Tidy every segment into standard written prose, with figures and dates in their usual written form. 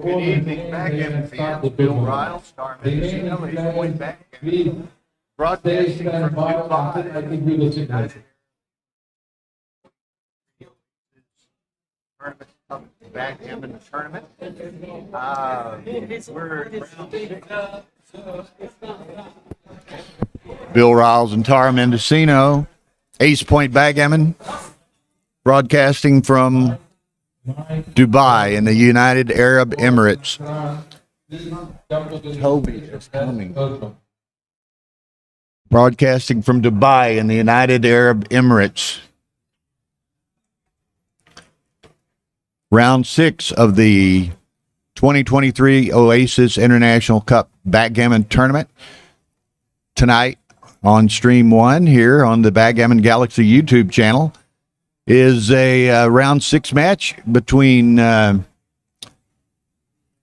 Good evening, Backgammon fans. Bill Riles, Star Mendocino, Ace Point Backgammon, broadcasting from Dubai. Backgammon tournament. Bill Riles and Tara Mendocino, Ace Point Backgammon, broadcasting from Dubai in the United Arab Emirates. Toby is coming. Broadcasting from Dubai in the United Arab Emirates. Round 6 of the 2023 Oasis International Cup Backgammon Tournament. Tonight on Stream 1 here on the Backgammon Galaxy YouTube channel is a round 6 match between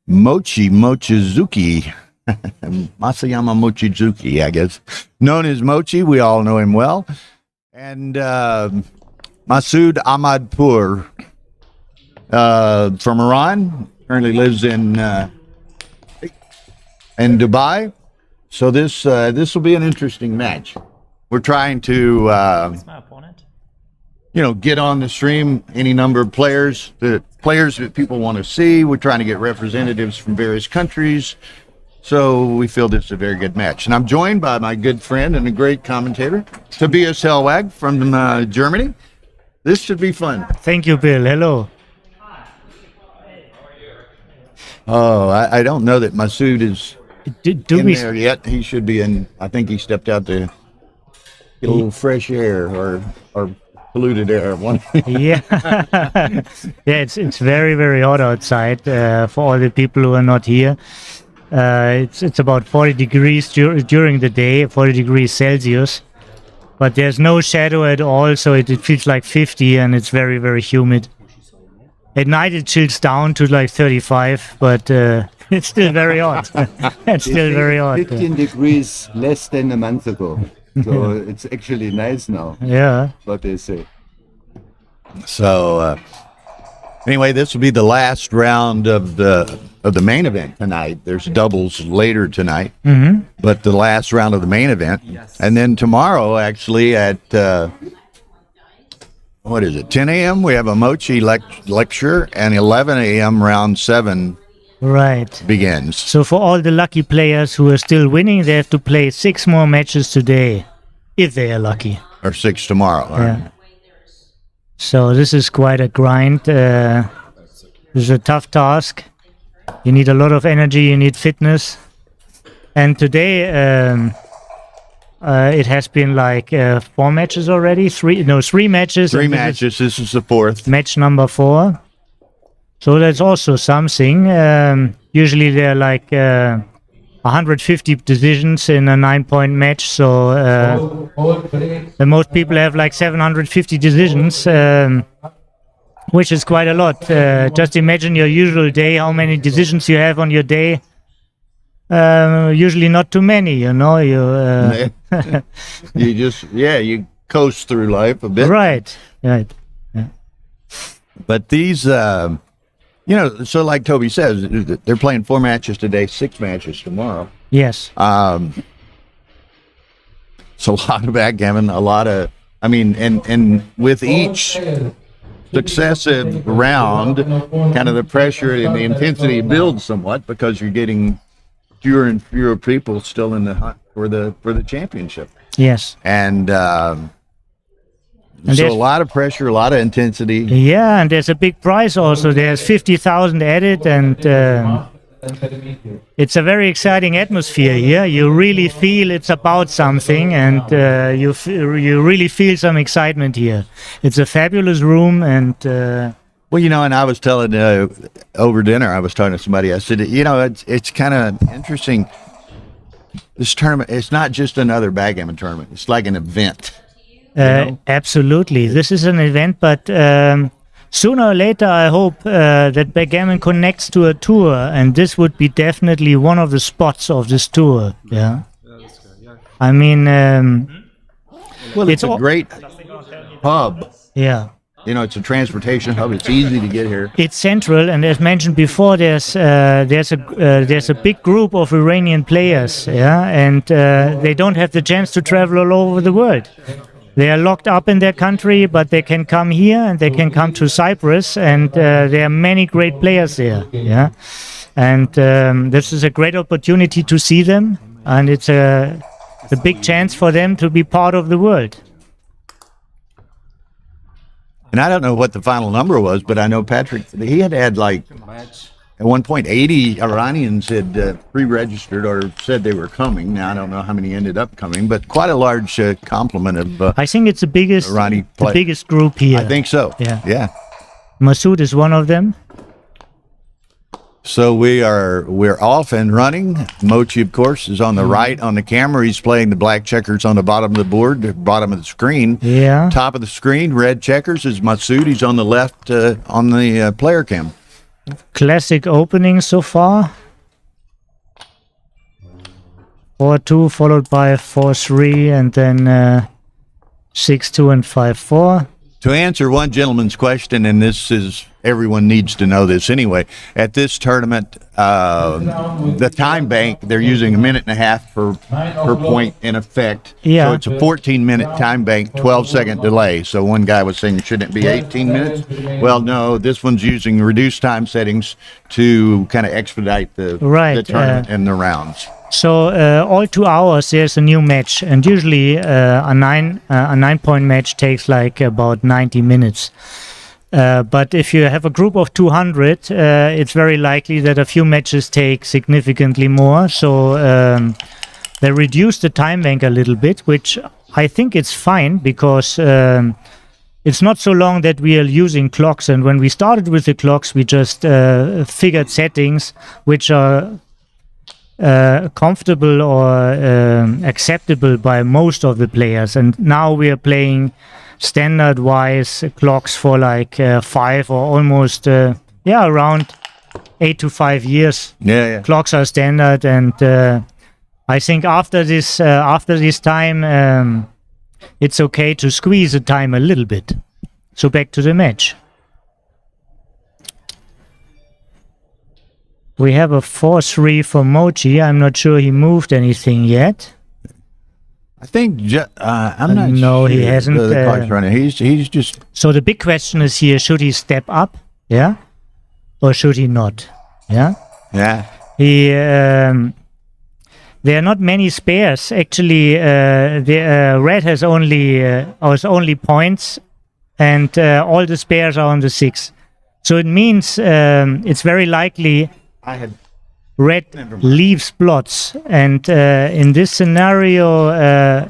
Mochizuki, Masayama Mochizuki, I guess, known as Mochi. We all know him well. And Masoud Ahmadpour from Iran, currently lives in Dubai. So this will be an interesting match. We're trying to get on the stream any number of players that people want to see. We're trying to get representatives from various countries. So we feel this is a very good match. And I'm joined by my good friend and a great commentator, Tobias Hellwag from Germany. This should be fun. Thank you, Bill. Hello. Oh, I don't know that Masoud is there yet. He should be in. I think he stepped out to get a little fresh air or polluted air. Yeah. Yeah, it's very, very hot outside for all the people who are not here. It's about 40 degrees during the day, 40 degrees Celsius. But there's no shadow at all, so it feels like 50 and it's very, very humid. At night it chills down to like 35, but it's still very hot. It's still very hot. 15 degrees less than a month ago. So it's actually nice now. Yeah. What they say. So anyway, this will be the last round of the main event tonight. There's doubles later tonight, but the last round of the main event, and then tomorrow actually at 10 a.m. we have a Mochi lecture, and 11 a.m. round 7 begins. So for all the lucky players who are still winning, they have to play 6 more matches today, if they are lucky. Or 6 tomorrow. Yeah. So this is quite a grind. This is a tough task. You need a lot of energy, you need fitness. And today it has been like 4 matches already. 3 matches. 3 matches. This is the 4th. Match number 4. So that's also something. Usually there are like 150 decisions in a 9-point match. So the most people have like 750 decisions, which is quite a lot. Just imagine your usual day, how many decisions you have on your day. Usually not too many, you you coast through life a bit. Right. Yeah. But these, so like Toby says, they're playing 4 matches today, 6 matches tomorrow. Yes. So a lot of backgammon, and with each successive round, kind of the pressure and the intensity builds somewhat because you're getting fewer and fewer people still in the hunt for the championship. Yes. And And So a there's- lot of pressure, a lot of intensity. Yeah, and there's a big prize also. There's 50,000 added, and it's a very exciting atmosphere here. You really feel it's about something, and you really feel some excitement here. It's a fabulous room, and Well, and I was telling over dinner, I was talking to somebody. I said, it's kind of interesting. This tournament, it's not just another backgammon tournament. It's like an event. absolutely, this is an event. But sooner or later, I hope that Backgammon connects to a tour, and this would be definitely one of the spots of this tour. Yeah, I mean, Well, it's a all- great hub. yeah. It's a transportation hub. It's easy to get here. It's central, and as mentioned before, there's a big group of Iranian players, yeah, and they don't have the chance to travel all over the world. They are locked up in their country, but they can come here and they can come to Cyprus, and there are many great players there, yeah. And this is a great opportunity to see them, and it's a big chance for them to be part of the world. And I don't know what the final number was, but I know Patrick, he had like, at one point, 80 Iranians had pre-registered or said they were coming. Now, I don't know how many ended up coming, but quite a large complement of I think it's the Iranian players. biggest group here. I think so. Yeah. Yeah. Masoud is one of them. So we're off and running. Mochi, of course, is on the right on the camera. He's playing the black checkers on the bottom of the board, the bottom of the screen. Yeah. Top of the screen, red checkers is Masoud. He's on the left on the player cam. Classic opening so far. 4-2 followed by 4-3 and then 6-2 and 5-4. To answer one gentleman's question, and this is everyone needs to know this anyway, at this tournament, the time bank, they're using a minute and a half per point in effect. Yeah. So it's a 14-minute time bank, 12-second delay. So one guy was saying, shouldn't it be 18 minutes? Well, no, this one's using reduced time settings to kind of expedite the tournament and the rounds. So all 2 hours there's a new match, and usually a 9-point match takes like about 90 minutes. But if you have a group of 200, it's very likely that a few matches take significantly more. So they reduce the time bank a little bit, which I think it's fine because it's not so long that we are using clocks. And when we started with the clocks, we just figured settings which are comfortable or acceptable by most of the players. And now we are playing standard-wise clocks for like 5 or almost around 8 to 5 years. Yeah. Clocks are standard, and I think after this time, it's okay to squeeze the time a little bit. So back to the match. We have a 4-3 for Mochi. I'm not sure he moved anything yet. I think I'm not. No, sure. he hasn't. The clock's running. He's just. So the big question is here: should he step up, yeah, or should he not, yeah? Yeah. He. There are not many spares actually. The red has only points, and all the spares are on the 6. So it means it's very likely red leaves blots, and in this scenario,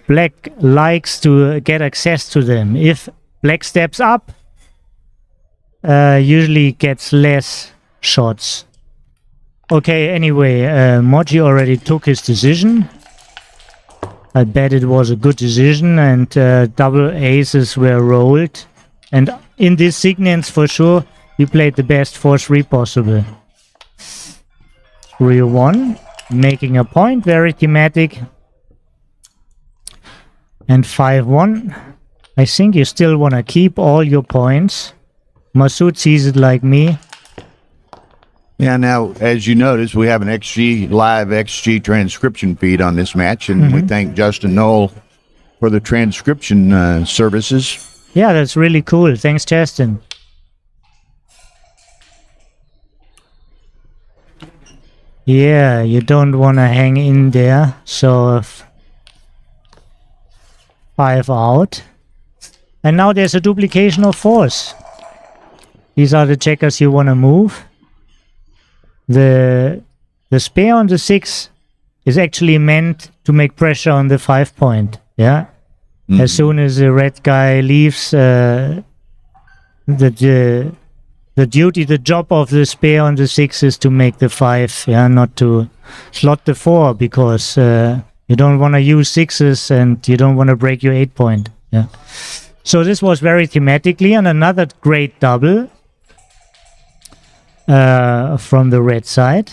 black likes to get access to them. If black steps up, usually gets less shots. Okay, anyway, Mochi already took his decision. I bet it was a good decision, and double aces were rolled. And in this sequence, for sure, he played the best 4-3 possible. 3-1, making a point, very thematic. And 5-1. I think you still want to keep all your points. Masoud sees it like me. Yeah, now, as you notice, we have an live XG transcription feed on this match, and we thank Justin Knoll for the transcription services. Yeah, that's really cool. Thanks, Justin. Yeah, you don't want to hang in there, so 5 out. And now there's a duplication of 4s. These are the checkers you want to move. The spare on the 6 is actually meant to make pressure on the 5 point. Yeah. As soon as the red guy leaves, the job of the spare on the 6 is to make the 5, yeah, not to slot the 4, because you don't want to use 6s and you don't want to break your 8 point. Yeah. So this was very thematically, and another great double from the red side.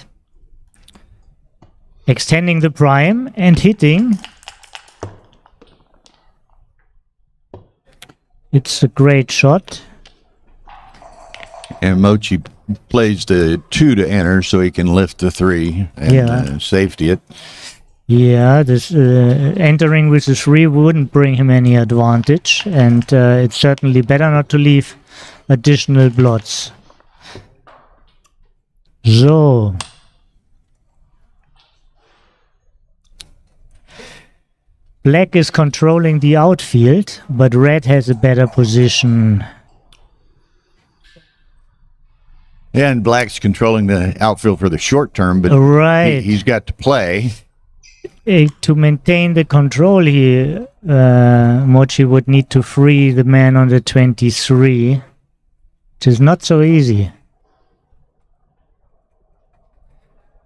Extending the prime and hitting. It's a great shot. And Mochi plays the 2 to enter so he can lift the 3 and safety it. Yeah, this entering with the 3 wouldn't bring him any advantage, and it's certainly better not to leave additional blots. So black is controlling the outfield, but red has a better position. Yeah, and black's controlling the outfield for the short term, but right. he's got to play. To maintain the control here, Mochi would need to free the man on the 23, which is not so easy.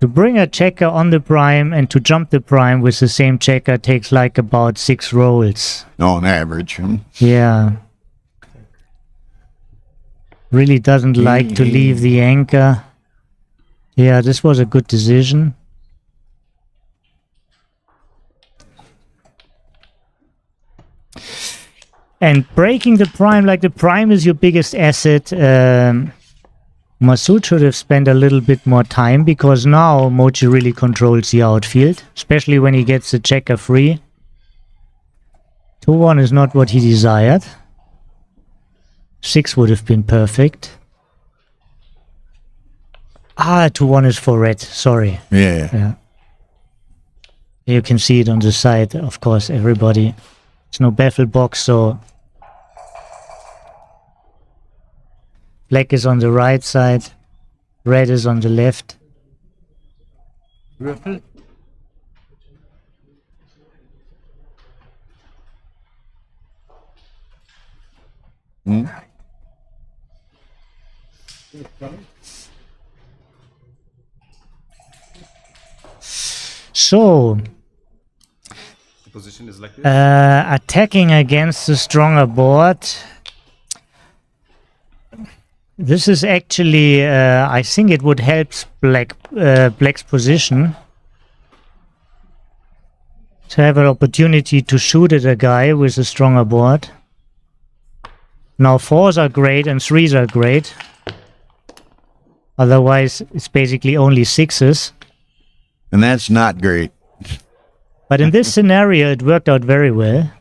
To bring a checker on the prime and to jump the prime with the same checker takes like about 6 rolls. On average. Yeah. Really doesn't like to leave the anchor. Yeah, this was a good decision. And breaking the prime, like the prime is your biggest asset, Masoud should have spent a little bit more time, because now Mochi really controls the outfield, especially when he gets the checker free. 2-1 is not what he desired. 6 would have been perfect. 2-1 is for red, sorry. Yeah. You can see it on the side, of course, everybody. There's no baffle box, so black is on the right side, red is on the left. So The position is like this. attacking against the stronger board. This is actually, I think it would help black's position to have an opportunity to shoot at a guy with a stronger board. Now 4s are great and 3s are great. Otherwise, it's basically only 6s. And that's not great. But in this scenario, it worked out very well.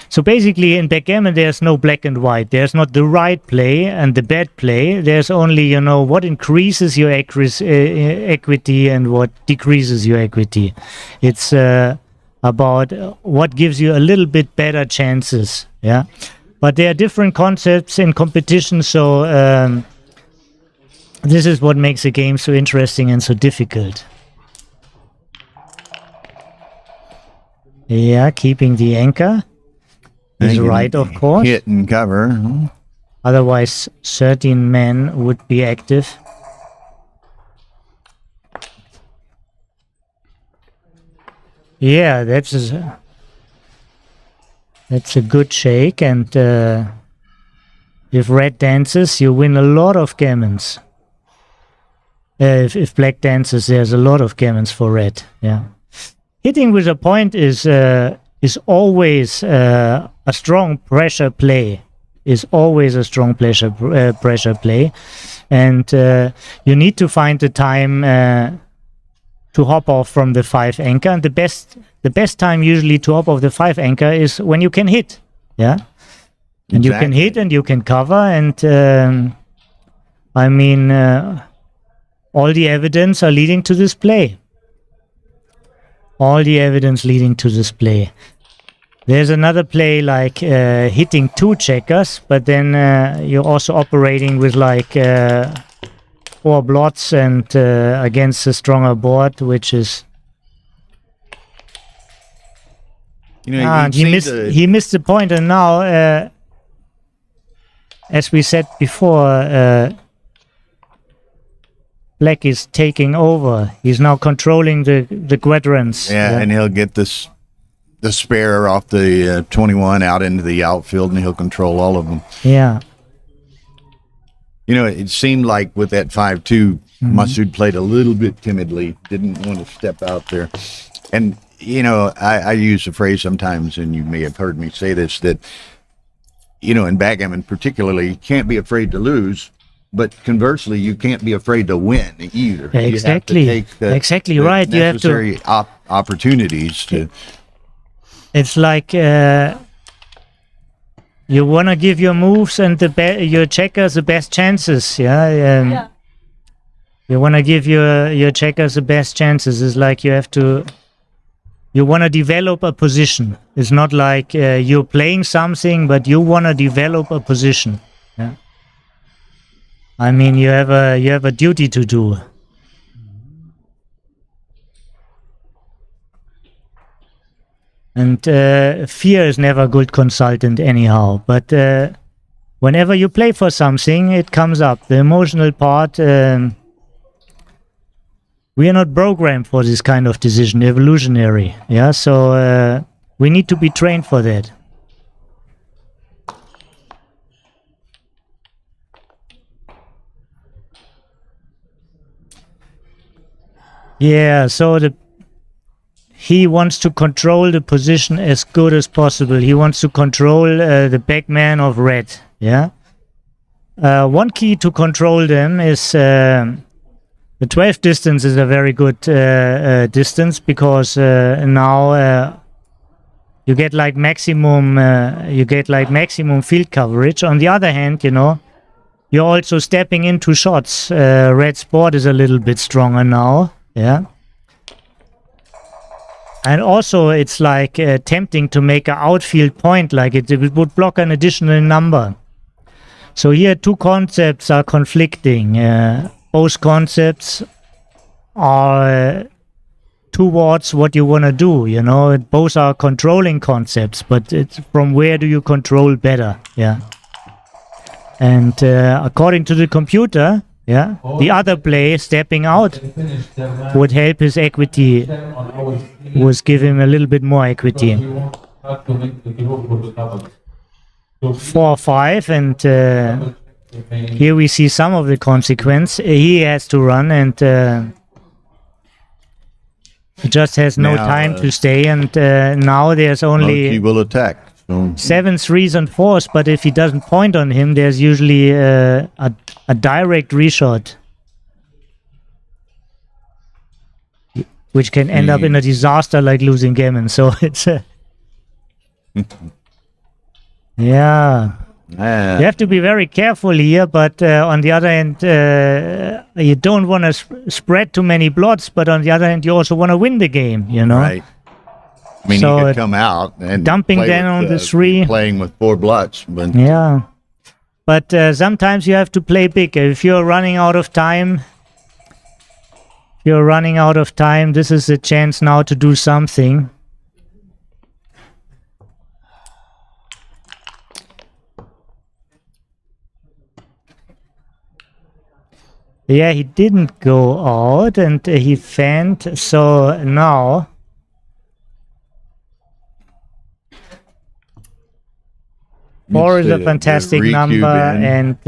So basically, in backgammon, there's no black and white. There's not the right play and the bad play. There's only, what increases your equity and what decreases your equity. It's about what gives you a little bit better chances. Yeah, but there are different concepts in competition. So this is what makes the game so interesting and so difficult. Yeah, keeping the anchor. Is right, of course. Hit and cover. Otherwise, 13 men would be active. Yeah, that's a good shake, and if red dances, you win a lot of gammons. If black dances, there's a lot of gammons for red. Yeah, hitting with a point is always a strong pressure play. Is always a strong pressure play, and you need to find the time to hop off from the 5 anchor. And the best time usually to hop off the 5 anchor is when you can hit. Yeah, and you can hit and you can cover, and I mean all the evidence are leading to this play. All the evidence leading to this play. There's another play like hitting 2 checkers, but then you're also operating with like 4 blots and against a stronger board, which is you'd he missed the point, and now as we said before, Black is taking over. He's now controlling the quadrants. Yeah, and he'll get the spare off the 21 out into the outfield, and he'll control all of them. Yeah. It seemed like with that 5-2, Masoud played a little bit timidly, didn't want to step out there. And, I use the phrase sometimes, and you may have heard me say this, that, in backgammon particularly, you can't be afraid to lose, but conversely, you can't be afraid to win either. Exactly. You have to take exactly right. You have to necessary opportunities to... It's like you want to give your moves and your checkers the best chances. Yeah. You want to give your checkers the best chances. It's like you want to develop a position. It's not like you're playing something, but you want to develop a position. Yeah. I mean, you have a duty to do. And fear is never a good consultant anyhow. But whenever you play for something, it comes up. The emotional part, we are not programmed for this kind of decision, evolutionary. Yeah, so we need to be trained for that. Yeah, so he wants to control the position as good as possible. He wants to control the backman of red. Yeah. One key to control them is the 12 distance is a very good distance, because now you get like maximum field coverage. On the other hand, you're also stepping into shots. Red's board is a little bit stronger now. Yeah. And also, it's like tempting to make an outfield point, like it would block an additional number. So here, 2 concepts are conflicting. Both concepts are towards what you want to do. Both are controlling concepts, but it's from where do you control better? Yeah. And according to the computer, the other player stepping out would help his equity, was give him a little bit more equity. 4-5, and here we see some of the consequence. He has to run, and he just has no time to stay. And now there's only He will attack. 7 3s and 4s, but if he doesn't point on him, there's usually a direct reshot, which can end up in a disaster like losing gammon. So it's yeah. You have to be very careful here, but on the other hand, you don't want to spread too many blots, but on the other hand, you also want to win the game, Right. I mean, So, he could come out and dumping play down with, on the 3. playing with 4 blots, but Yeah. But sometimes you have to play big. If you're running out of time, this is a chance now to do something. Yeah, he didn't go out, and he fanned, so now... Four is a fantastic number, and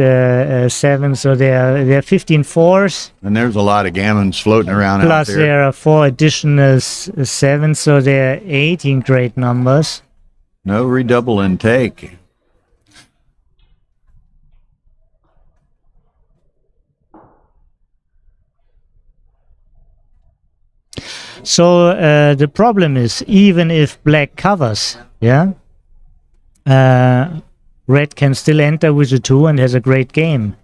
7, so there are 15 4s. And there's a lot of gammons floating around Plus out there. there are 4 additional 7s, so there are 18 great numbers. No redouble and take. So the problem is, even if black covers, red can still enter with a 2 and has a great game.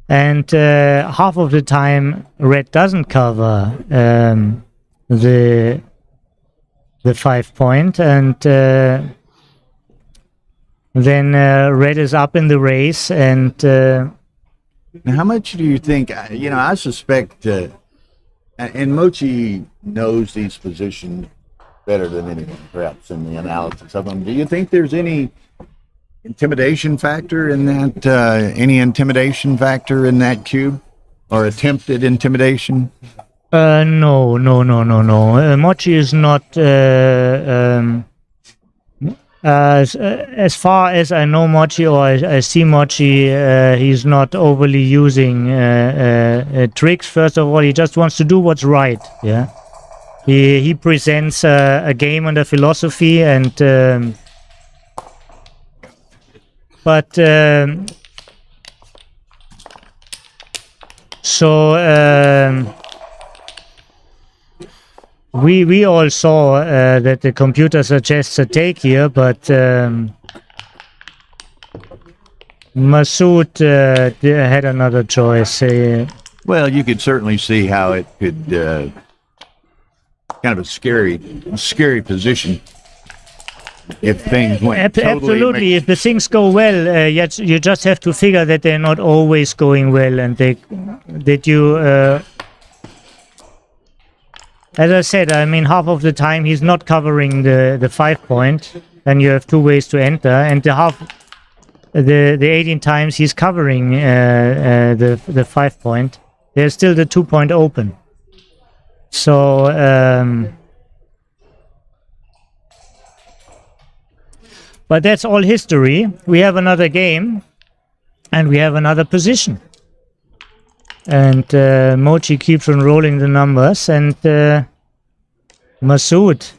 And half of the time, red doesn't cover. The the 5 point, and then red is up in the race, and Now, how much do you think? I suspect, and Mochi knows these positions better than anyone, perhaps, in the analysis of them. Do you think there's any intimidation factor in that? Any intimidation factor in that cube, or attempted intimidation? No. Mochi is not. As far as I know Mochi, or I see Mochi, he's not overly using tricks. First of all, he just wants to do what's right. Yeah, he presents a game and a philosophy, and we all saw that the computer suggests a take here, but Masoud had another choice. Well, you could certainly see how it could kind of a scary position if things went totally. Absolutely, if the things go well, you just have to figure that they're not always going well, and as I said, I mean, half of the time he's not covering the 5 point, and you have 2 ways to enter, and the 18 times he's covering the 5 point, there's still the 2 point open. So but that's all history. We have another game, and we have another position. And Mochi keeps on rolling the numbers, and Masoud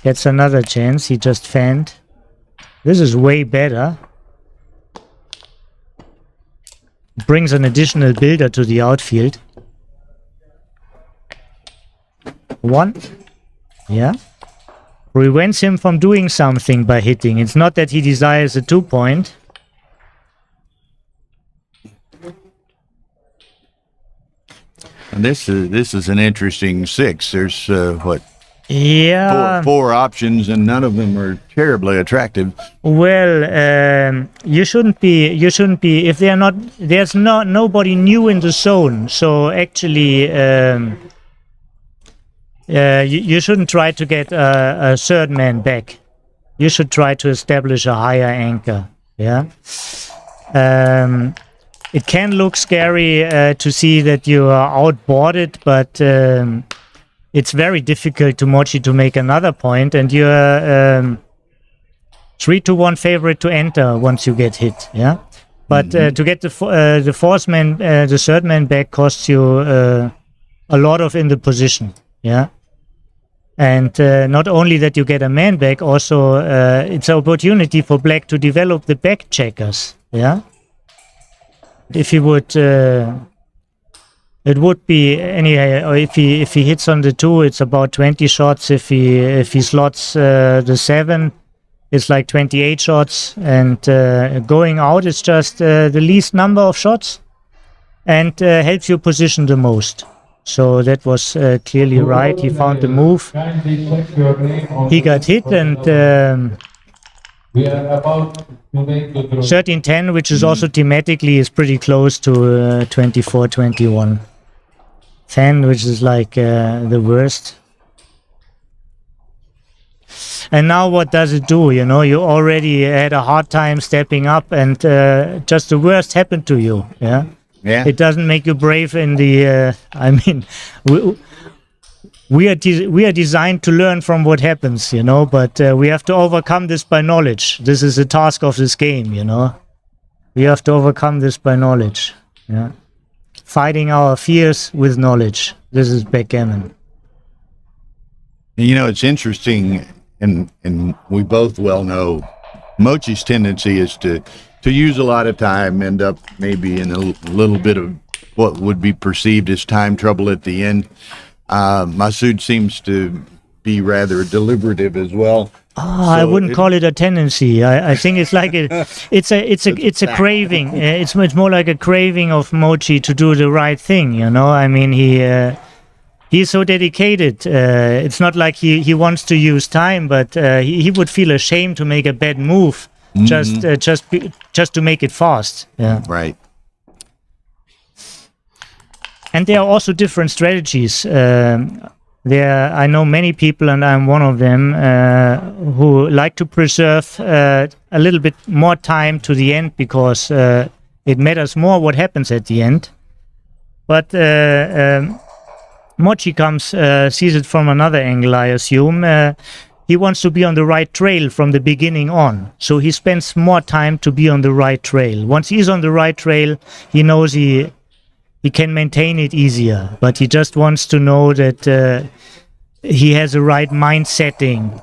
gets another chance. He just fanned. This is way better. Brings an additional builder to the outfield. 1. Yeah. Prevents him from doing something by hitting. It's not that he desires a 2 point. And this is an interesting 6. There's Yeah. four options, and none of them are terribly attractive. Well, you shouldn't be. If they are not, there's nobody new in the zone. So actually, you shouldn't try to get a third man back. You should try to establish a higher anchor. Yeah. It can look scary to see that you are outboarded, but it's very difficult to Mochi to make another point, and you're 3-1 favorite to enter once you get hit. Yeah, but to get the fourth man, the third man back costs you a lot of in the position. Yeah, and not only that you get a man back, also it's an opportunity for black to develop the back checkers. Yeah. If he would, it would be anyhow. Or if he hits on the 2, it's about 20 shots. If he slots the 7, it's like 28 shots. And going out is just the least number of shots, and helps you position the most. So that was clearly right. He found the move. He got hit, and. We are about to make the draw. 13-10, which is also thematically is pretty close to 24-21. 10, which is like the worst. And now what does it do? You know, you already had a hard time stepping up, and just the worst happened to you. Yeah. Yeah. It doesn't make you brave in the. I mean, we are designed to learn from what happens, you know, but we have to overcome this by knowledge. This is the task of this game, you know. We have to overcome this by knowledge. Yeah. Fighting our fears with knowledge. This is backgammon. You know, it's interesting, and we both well know Mochi's tendency is to use a lot of time, end up maybe in a little bit of what would be perceived as time trouble at the end. Masoud seems to be rather deliberative as well. I wouldn't call it a tendency. I think it's like it's a craving. It's more like a craving of Mochi to do the right thing. You know, I mean, He's so dedicated. It's not like he wants to use time, but he would feel ashamed to make a bad move just to make it fast. Yeah. Right. And there are also different strategies. I know many people, and I'm one of them, who like to preserve a little bit more time to the end because it matters more what happens at the end. But Mochi sees it from another angle, I assume. He wants to be on the right trail from the beginning on. So he spends more time to be on the right trail. Once he's on the right trail, he knows he can maintain it easier. But he just wants to know that he has the right mind setting.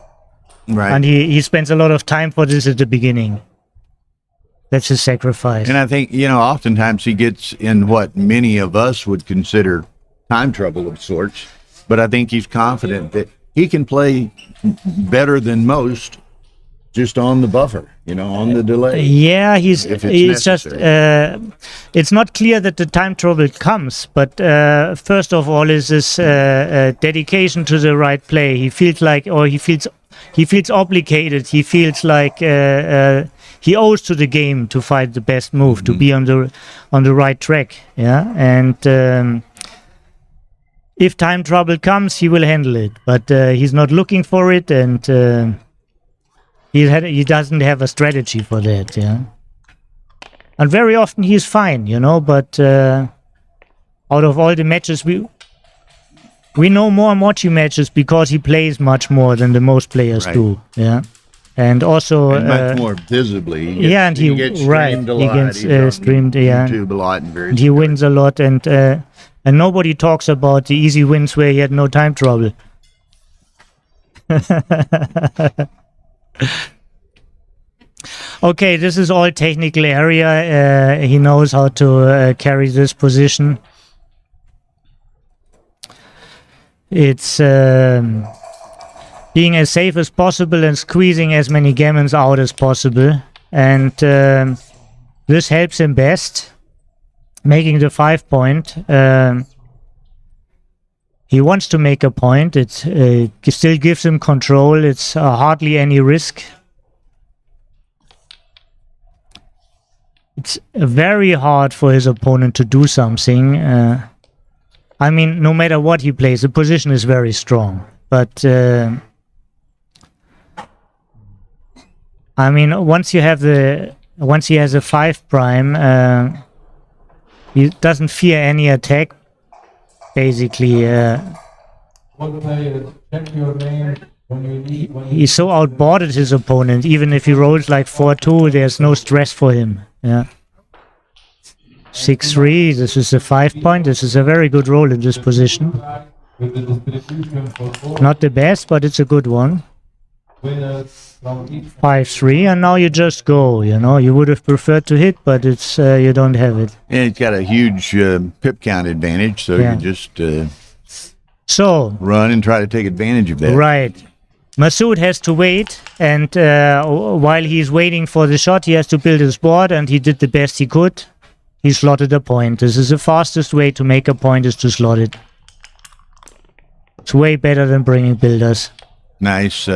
Right. And he spends a lot of time for this at the beginning. That's his sacrifice. And I think, oftentimes he gets in what many of us would consider time trouble of sorts, but I think he's confident that he can play better than most just on the buffer, on the delay. Yeah, if it's just it's not clear that the time trouble comes, but first of all is this dedication to the right play. He feels like, or he feels obligated. He feels like he owes to the game to find the best move, to be on the right track. Yeah, and if time trouble comes, he will handle it, but he's not looking for it, and he doesn't have a strategy for that. Yeah, and very often he's fine, but out of all the matches, we know more Mochi matches because he plays much more than the most players do. Yeah, and also and much more visibly. He gets streamed a lot. He gets streamed. Yeah, YouTube a lot, and he wins a lot, and nobody talks about the easy wins where he had no time trouble. Okay, this is all technical area. He knows how to carry this position. It's being as safe as possible and squeezing as many gammons out as possible. And this helps him best. Making the 5 point. He wants to make a point. It still gives him control. It's hardly any risk. It's very hard for his opponent to do something. I mean, no matter what he plays, the position is very strong. But I mean, once he has a 5 prime. He doesn't fear any attack, basically. All players, check your name when you leave. He so outboarded his opponent. Even if he rolls like 4-2, there's no stress for him. Yeah. 6-3. This is a 5 point. This is a very good roll in this position. With the distribution for 4 Not the best, but it's a good one. winners from each 5-3, and now you just go. You would have preferred to hit, but it's you don't have it. And it's got a huge pip count advantage, so Yeah. you just So run and try to take advantage of that. right. Masoud has to wait, and while he's waiting for the shot, he has to build his board, and he did the best he could. He slotted a point. This is the fastest way to make a point, is to slot it. It's way better than bringing builders. Nice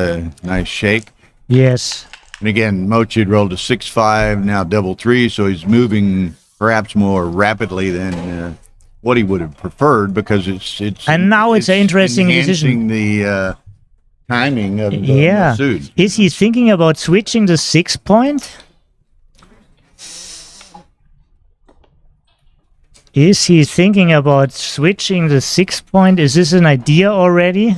shake. Yes. And again, Mochi had rolled a 6-5, now double 3, so he's moving perhaps more rapidly than what he would have preferred, because it's. And now it's an interesting decision. enhancing the timing of Yeah. Masoud. Is he thinking about switching the 6 point? Is he thinking about switching the 6 point? Is this an idea already?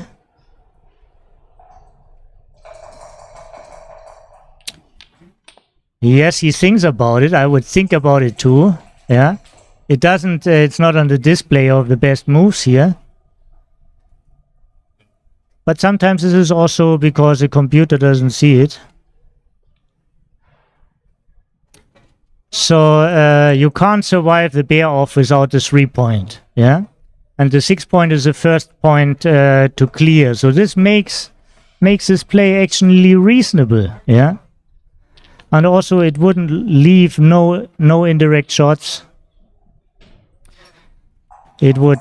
Yes, he thinks about it. I would think about it too. Yeah. It doesn't, it's not on the display of the best moves here. But sometimes this is also because the computer doesn't see it. So you can't survive the bear off without the 3 point. Yeah. And the 6 point is the first point to clear. So this makes this play actually reasonable. Yeah. And also it wouldn't leave no indirect shots. It would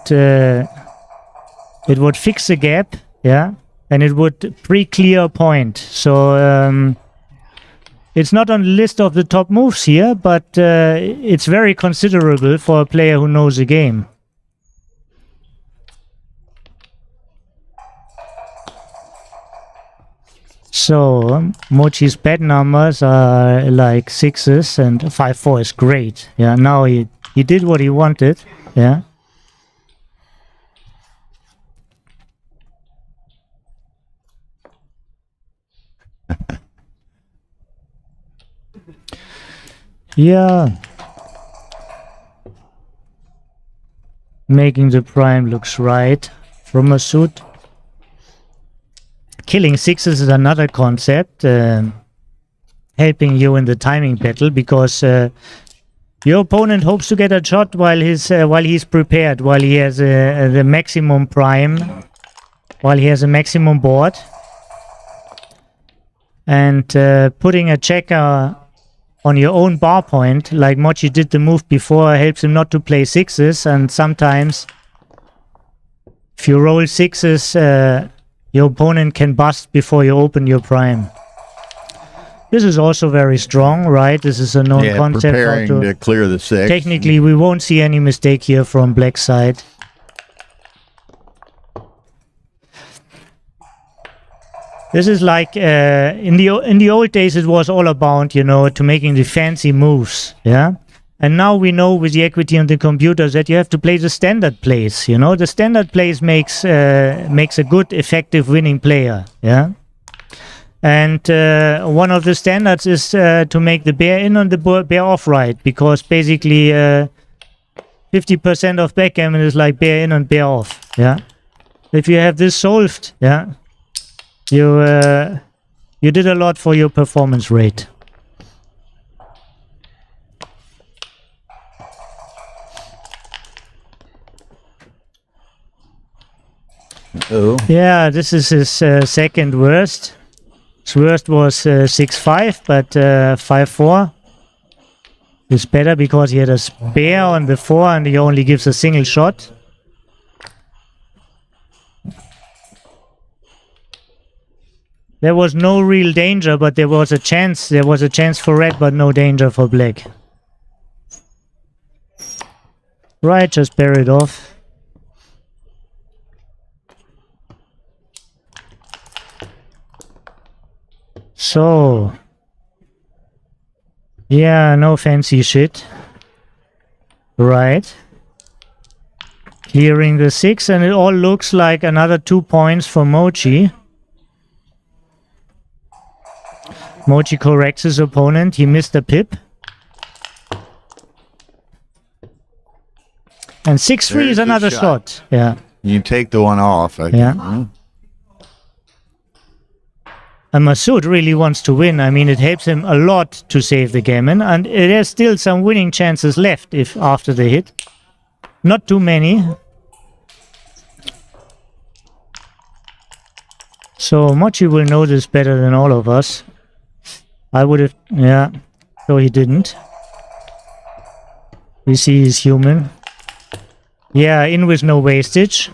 it would fix the gap, yeah, and it would pre-clear a point. So it's not on the list of the top moves here, but it's very considerable for a player who knows the game. So Mochi's bad numbers are like 6s, and 5-4 is great. Yeah, now he did what he wanted. Yeah. Yeah. Making the prime looks right from Masoud. Killing 6s is another concept, helping you in the timing battle, because your opponent hopes to get a shot while he's prepared, while he has the maximum prime, while he has a maximum board, and putting a checker on your own bar point, like Mochi did the move before, helps him not to play 6s, and sometimes if you roll 6s, your opponent can bust before you open your prime. This is also very strong, right? This is a known concept. Preparing to clear the 6. Technically, we won't see any mistake here from black side. This is like in the old days, it was all about, you know, to making the fancy moves, yeah. And now we know with the equity on the computers that you have to play the standard plays. You know, the standard plays makes a good, effective winning player. Yeah. And one of the standards is to make the bear in on the bear off right, because basically 50% of backgammon is like bear in and bear off. Yeah. If you have this solved, yeah, you did a lot for your performance rate. Oh. Yeah, this is his second worst. His worst was 6-5, but 5-4 is better because he had a spare on the 4 and he only gives a single shot. There was no real danger, but there was a chance. There was a chance for red, but no danger for black. Right, just bear it off. So, yeah, no fancy shit. Right. Clearing the 6, and it all looks like another 2 points for Mochi. Mochi corrects his opponent. He missed a pip. And 6-3 is another shot. Yeah. You take the one off. Yeah. And Masoud really wants to win. I mean, it helps him a lot to save the gammon, and there's still some winning chances left if after the hit. Not too many. So Mochi will know this better than all of us. I would have, yeah. So he didn't. We see he's human. Yeah, in with no wastage.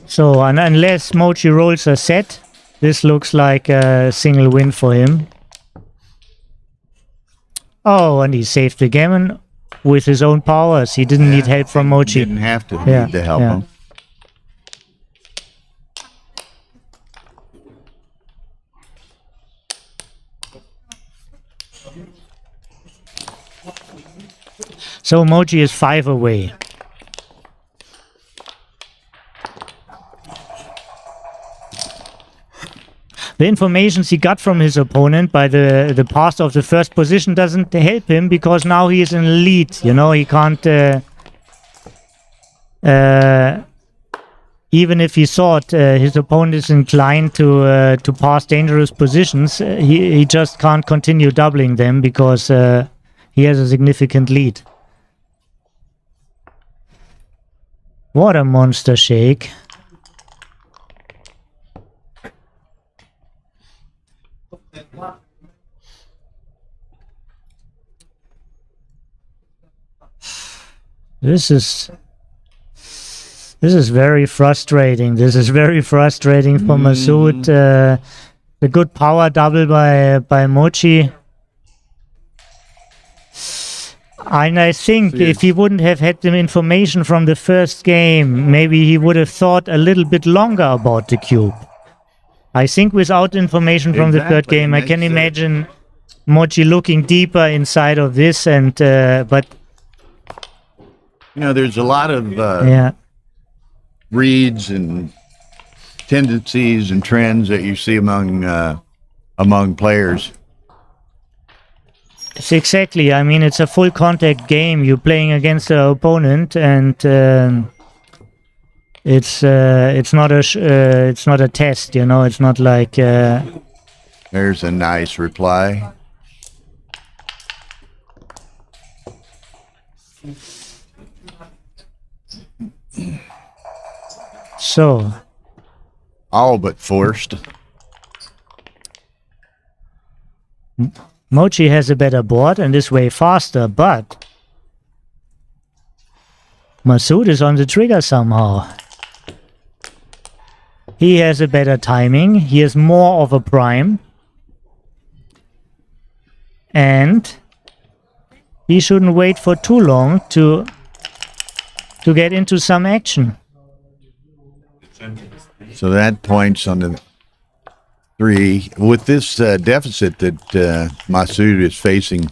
So, unless Mochi rolls a set, this looks like a single win for him. Oh, and he saved the gammon with his own powers. He didn't need help from Mochi. Didn't have to need to help him. So Mochi is 5 away. The information he got from his opponent by the pass of the first position doesn't help him, because now he is in the lead. You know, he can't... even if he thought his opponent is inclined to pass dangerous positions, he just can't continue doubling them because he has a significant lead. What a monster shake. This is very frustrating. This is very frustrating for Masoud. The good power double by Mochi. And I think if he wouldn't have had the information from the first game, maybe he would have thought a little bit longer about the cube. I think without information from the third Exactly, game, I and can that's, imagine Mochi looking deeper inside of this, and but You know, there's a lot of yeah, reads and tendencies and trends that you see among players. it's exactly. I mean, it's a full contact game. You're playing against the opponent, and it's not a test. You know, it's not like. There's a nice reply. So, All but forced. Mochi has a better board and is way faster, but Masoud is on the trigger somehow. He has a better timing, he has more of a prime, and he shouldn't wait for too long to get into some action. So that points on the 3. With this deficit that Masoud is facing,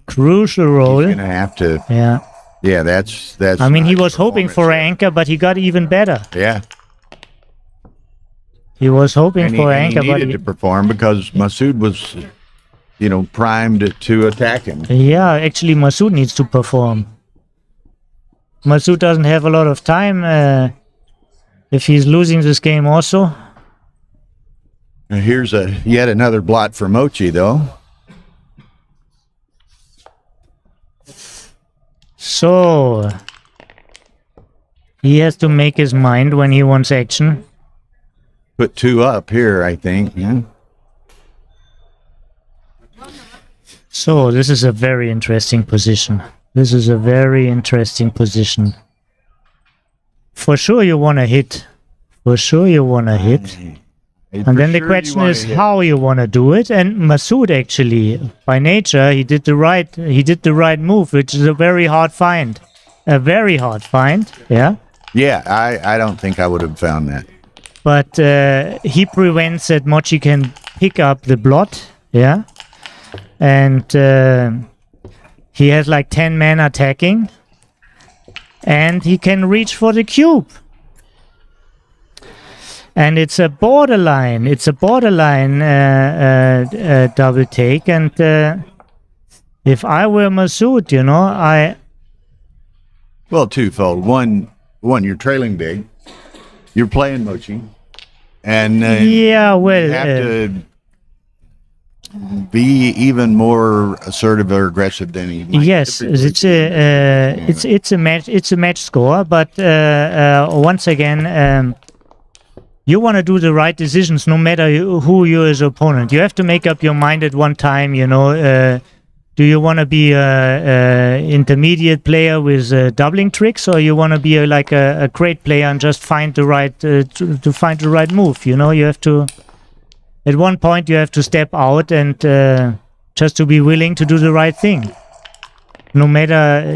Crucial role. he's going to have to. Yeah. Yeah, that's. I mean, he nice was hoping for an performance anchor, but he got even better. there. Yeah, He was hoping and for an he anchor, but needed to perform because Masoud was, primed to attack him. yeah, actually, Masoud needs to perform. Masoud doesn't have a lot of time if he's losing this game also. Now, here's yet another blot for Mochi, though. So, he has to make his mind when he wants action. Put 2 up here, I think. Yeah. So, this is a very interesting position. This is a very interesting position. For sure you want to hit. For sure you want to hit. And then the question is how you want to do it. And Masoud actually, by nature, he did the right move, which is a very hard find. A very hard find, yeah. Yeah, I don't think I would have found that. But he prevents that Mochi can pick up the blot, yeah. And he has like 10 men attacking. And he can reach for the cube. And it's a borderline double take. And if I were Masoud, Well, twofold. One, you're trailing big. You're playing Mochi. And yeah, well, you have to be even more assertive or aggressive than he might yes, typically it's a match score, but once again, you want to do the right decisions no matter who you're as opponent. You have to make up your mind at one time. Do you want to be a intermediate player with doubling tricks, or you want to be like a great player and just find the right to find the right move? You have to. At one point, you have to step out and just to be willing to do the right thing. No matter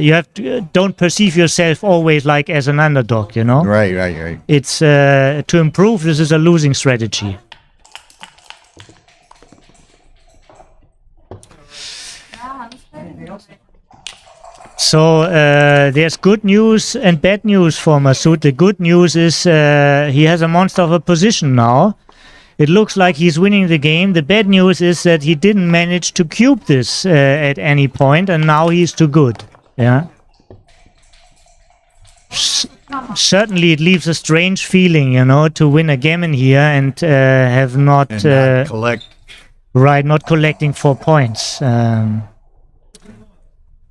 don't perceive yourself always like as an underdog. Right. It's to improve. This is a losing strategy. So there's good news and bad news for Masoud. The good news is he has a monster of a position now. It looks like he's winning the game. The bad news is that he didn't manage to cube this at any point, and now he's too good. Yeah. Certainly, it leaves a strange feeling, to win a gammon here and have not collect. Right, not collecting 4 points.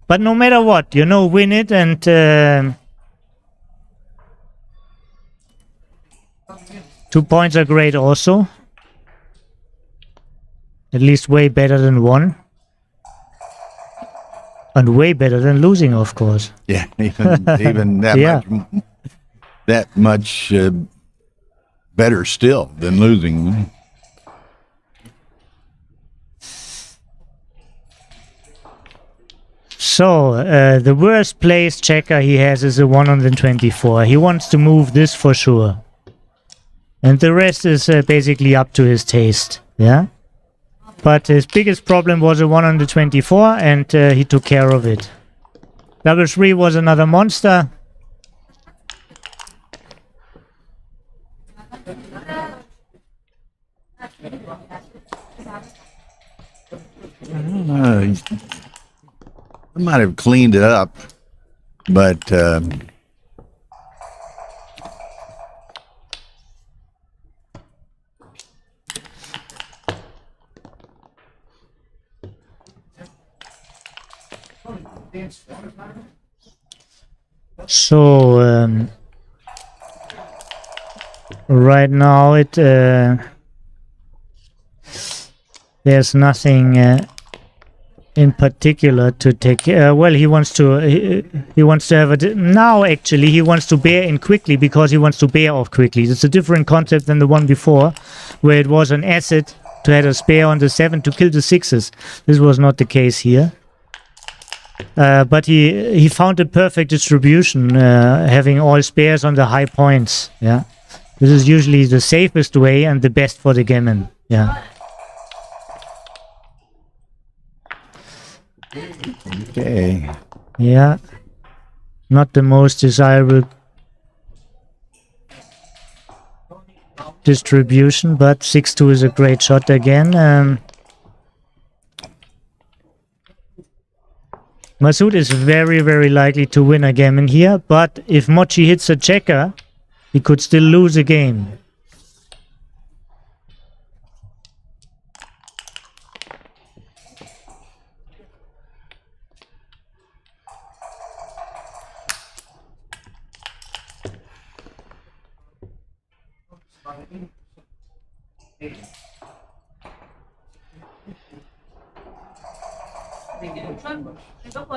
But no matter what, win it and 2 points are great also. At least way better than 1. And way better than losing, of course. Yeah, even that Yeah. much better still than losing. So, the worst place checker he has is a 124. He wants to move this for sure. And the rest is basically up to his taste. Yeah? But his biggest problem was a 124, and he took care of it. Double 3 was another monster. I might have cleaned it up, but So, right now there's nothing in particular to take. Well, he wants to have now. Actually, he wants to bear in quickly because he wants to bear off quickly. It's a different concept than the one before, where it was an asset to have a spare on the 7 to kill the 6s. This was not the case here. But he found a perfect distribution, having all spares on the high points. Yeah, this is usually the safest way and the best for the gammon. Yeah. okay. Yeah, not the most desirable distribution, but 6-2 is a great shot again. Masoud is very, very likely to win a gammon here, but if Mochi hits a checker, he could still lose a game.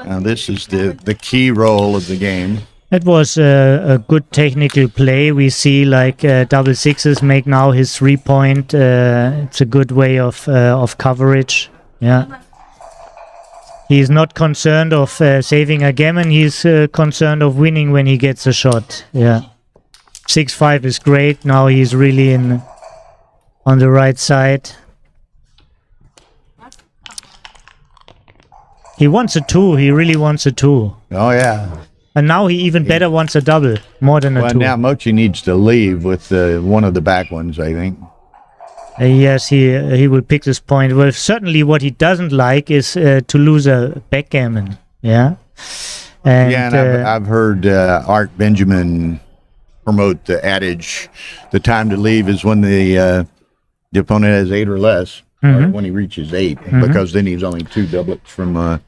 Now this is the key role of the game. It was a good technical play. We see like double 6s make now his 3-point. It's a good way of coverage. Yeah. He's not concerned of saving a gammon. He's concerned of winning when he gets a shot. Yeah. 6-5 is great. Now he's really on the right side. He wants a 2. He really wants a 2. Oh yeah. And now he even better wants a double, more than a Well, 2. now Mochi needs to leave with one of the back ones, I think. Yes, he will pick this point. Well, certainly what he doesn't like is to lose a backgammon. Yeah. And, Yeah, and I've heard Art Benjamin promote the adage, the time to leave is when the opponent has 8 or less, or when he reaches 8, because then he's only 2 doublets from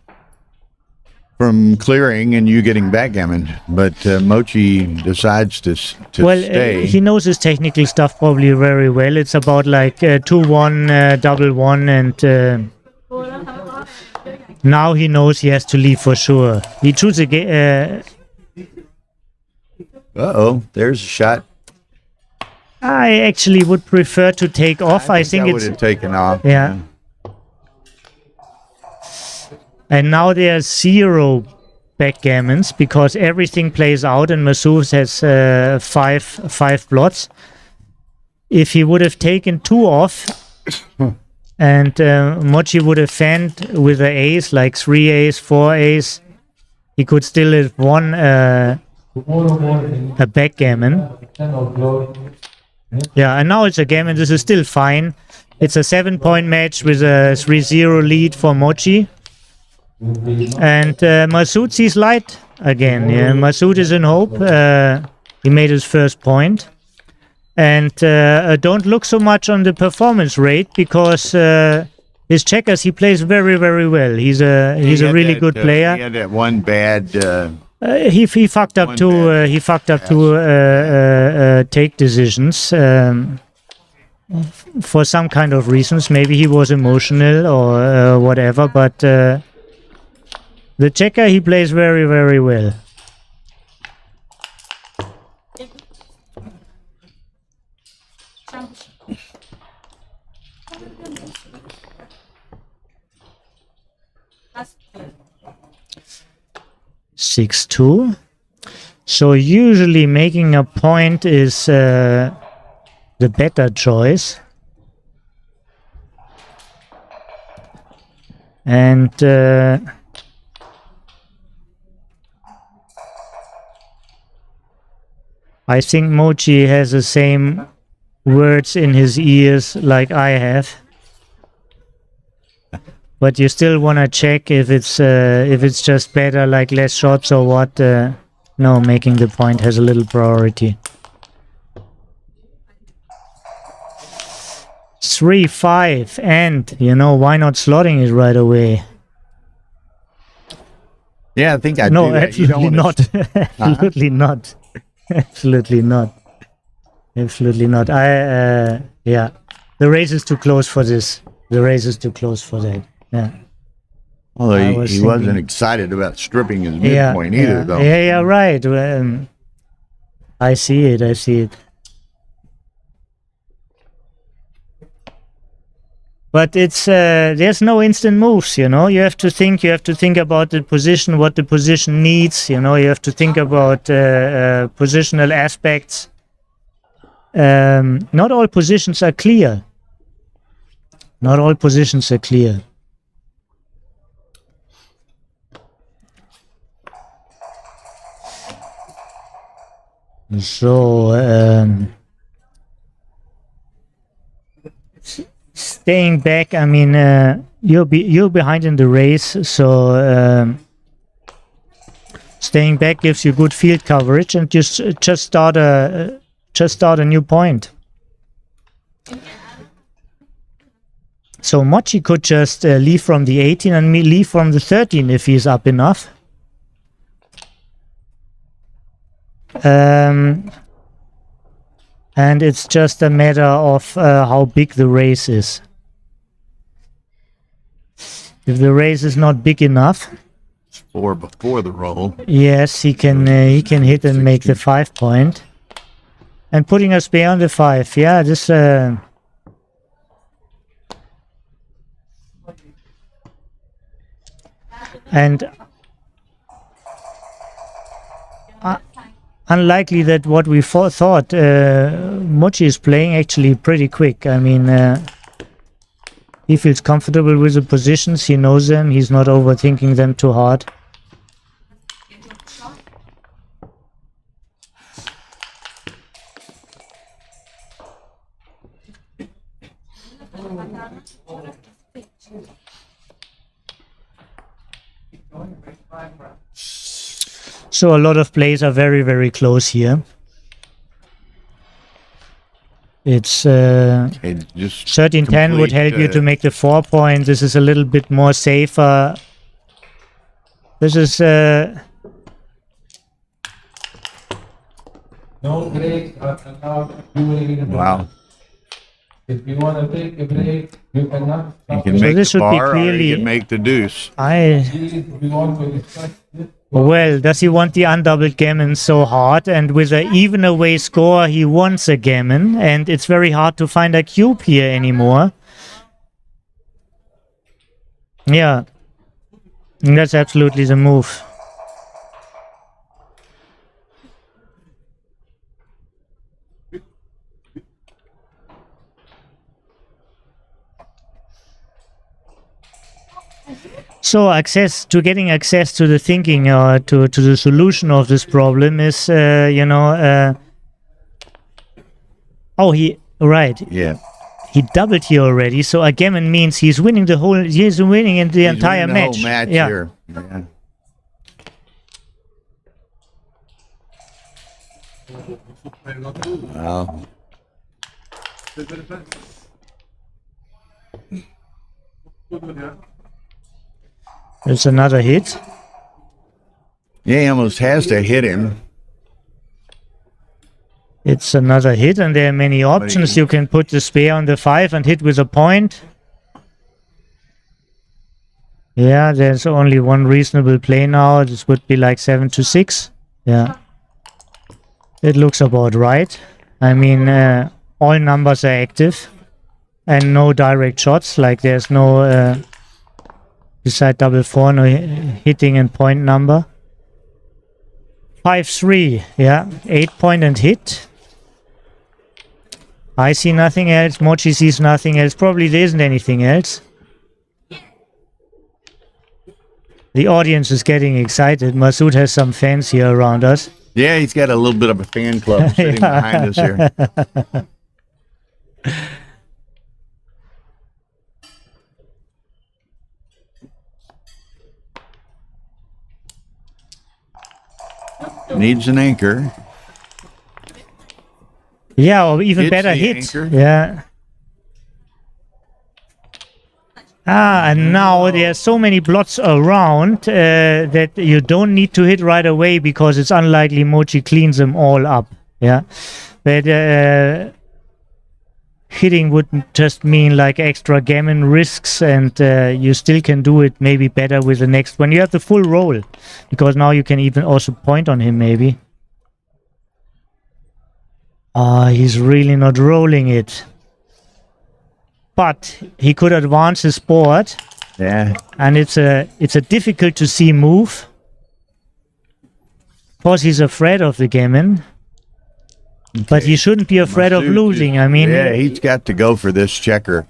clearing and you getting backgammon. But Mochi decides to stay. He knows his technical stuff probably very well. It's about like 2-1, double 1, and now he knows he has to leave for sure. He chooses a Uh-oh, there's a shot. I actually would prefer to take off. I think that would it's have taken off. yeah. And now there's 0 backgammons because everything plays out and Masoud has 5 blots. If he would have taken 2 off and Mochi would have fanned with the ace, like 3 ace, 4 ace, he could still have won a backgammon. Yeah, and now it's a gammon. This is still fine. It's a 7-point match with a 3-0 lead for Mochi. And Masoud sees light again. Yeah, Masoud is in hope. He made his first point. And don't look so much on the performance rate because his checkers he plays very, very well. He's a really good player. He had that one bad. He fucked up two. He fucked up two take decisions for some kind of reasons. Maybe he was emotional or whatever. But The checker, he plays very, very well. Six two. So usually making a point is the better choice. And I think Mochi has the same words in his ears like I have. But you still want to check if it's just better, like less shots or what. No, making the point has a little priority. 3-5, and you know, why not slotting it right away? Yeah, I think I No, do that. You don't absolutely wanna- not. Absolutely not. Absolutely not. Absolutely not. Yeah, the race is too close for this. The race is too close for that. Yeah. Although I he, was he thinking- wasn't excited about stripping his Yeah, midpoint either, yeah, though. yeah, right. I see it. I see it. But it's there's no instant moves, you know. You have to think. You have to think about the position, what the position needs. You know, you have to think about positional aspects. Not all positions are clear. Not all positions are clear. So staying back, I mean, you're behind in the race, so staying back gives you good field coverage, and just start a new point. So Mochi could just leave from the 18 and me leave from the 13 if he's up enough. And it's just a matter of how big the race is. If the race is not big enough, Four before the roll. yes, he can hit and make the 5 point. And putting a spare on the 5, yeah, this and unlikely that what we thought, Mochi is playing actually pretty quick. I mean, he feels comfortable with the positions, he knows them, he's not overthinking them too hard. So a lot of plays are very, very close here. It's Okay, just 13-10 would help you to make the 4 point. This is a little bit more safer. This is No breaks are allowed during the wow. If you want to take a break, you cannot He stop. can it. make this the should be bar or he clearly- can make the deuce. Please, we want to discuss this. well, does he want the undoubled gammon so hard? And with an even away score, he wants a gammon, and it's very hard to find a cube here anymore. Yeah, that's absolutely the move. So getting access to the thinking or to the solution of this problem is, right. Yeah. He doubled here already, so a gammon means he's winning he's winning in the He's entire winning the match. whole match Yeah. here. Yeah. Wow. It's another hit. Yeah, he almost has to hit him. It's another hit, and there are many options. You can put the spare on the 5 and hit with a point. Yeah, there's only one reasonable play now. This would be like 7-6. Yeah. It looks about right. I mean, all numbers are active and no direct shots. Like there's no, beside double four, no hitting and point number. 5-3. Yeah. 8-point and hit. I see nothing else. Mochi sees nothing else. Probably there isn't anything else. The audience is getting excited. Masoud has some fans here around us. Yeah, he's got a little bit of a fan club sitting behind us here. Needs an anchor. Yeah, or even Hits better the hit. anchor. Yeah. And now there are so many blots around that you don't need to hit right away because it's unlikely Mochi cleans them all up. Yeah. But hitting would just mean like extra gammon risks, and you still can do it maybe better with the next one. You have the full roll because now you can even also point on him maybe. He's really not rolling it. But he could advance his board. Yeah. And it's a difficult to see move. Of course, he's afraid of the gammon. But he shouldn't be afraid of Masoud losing. is- I mean, yeah, he's got to go for this checker.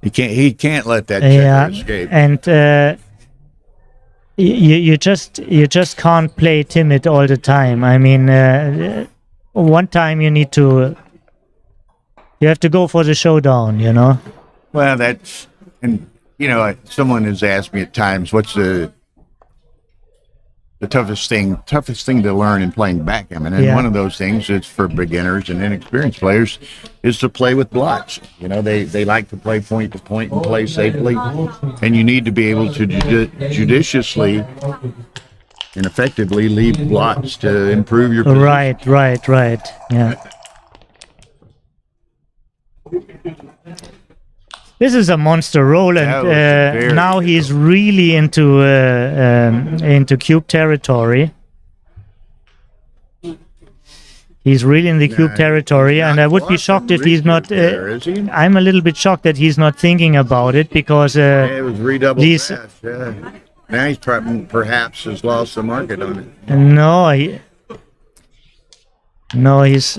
He can't let that checker escape. and you just can't play timid all the time. I mean, one time you have to go for the showdown, you know. Well, that's, and you know, someone has asked me at times, what's the toughest thing to learn in playing backgammon? And Yeah. one of those things is for beginners and inexperienced players is to play with blots. You know, they like to play point to point and play safely, and you need to be able to judiciously and effectively leave blots to improve your position. Right. Yeah. This is a monster roll, That and was very now good he's really into cube territory. He's really in the cube territory, and I would be shocked if he's not. There, is he? I'm a little bit shocked that he's not thinking about it because Yeah, it was redoubled these- fast. Yeah. Now he's perhaps has lost the market on it. no, he's.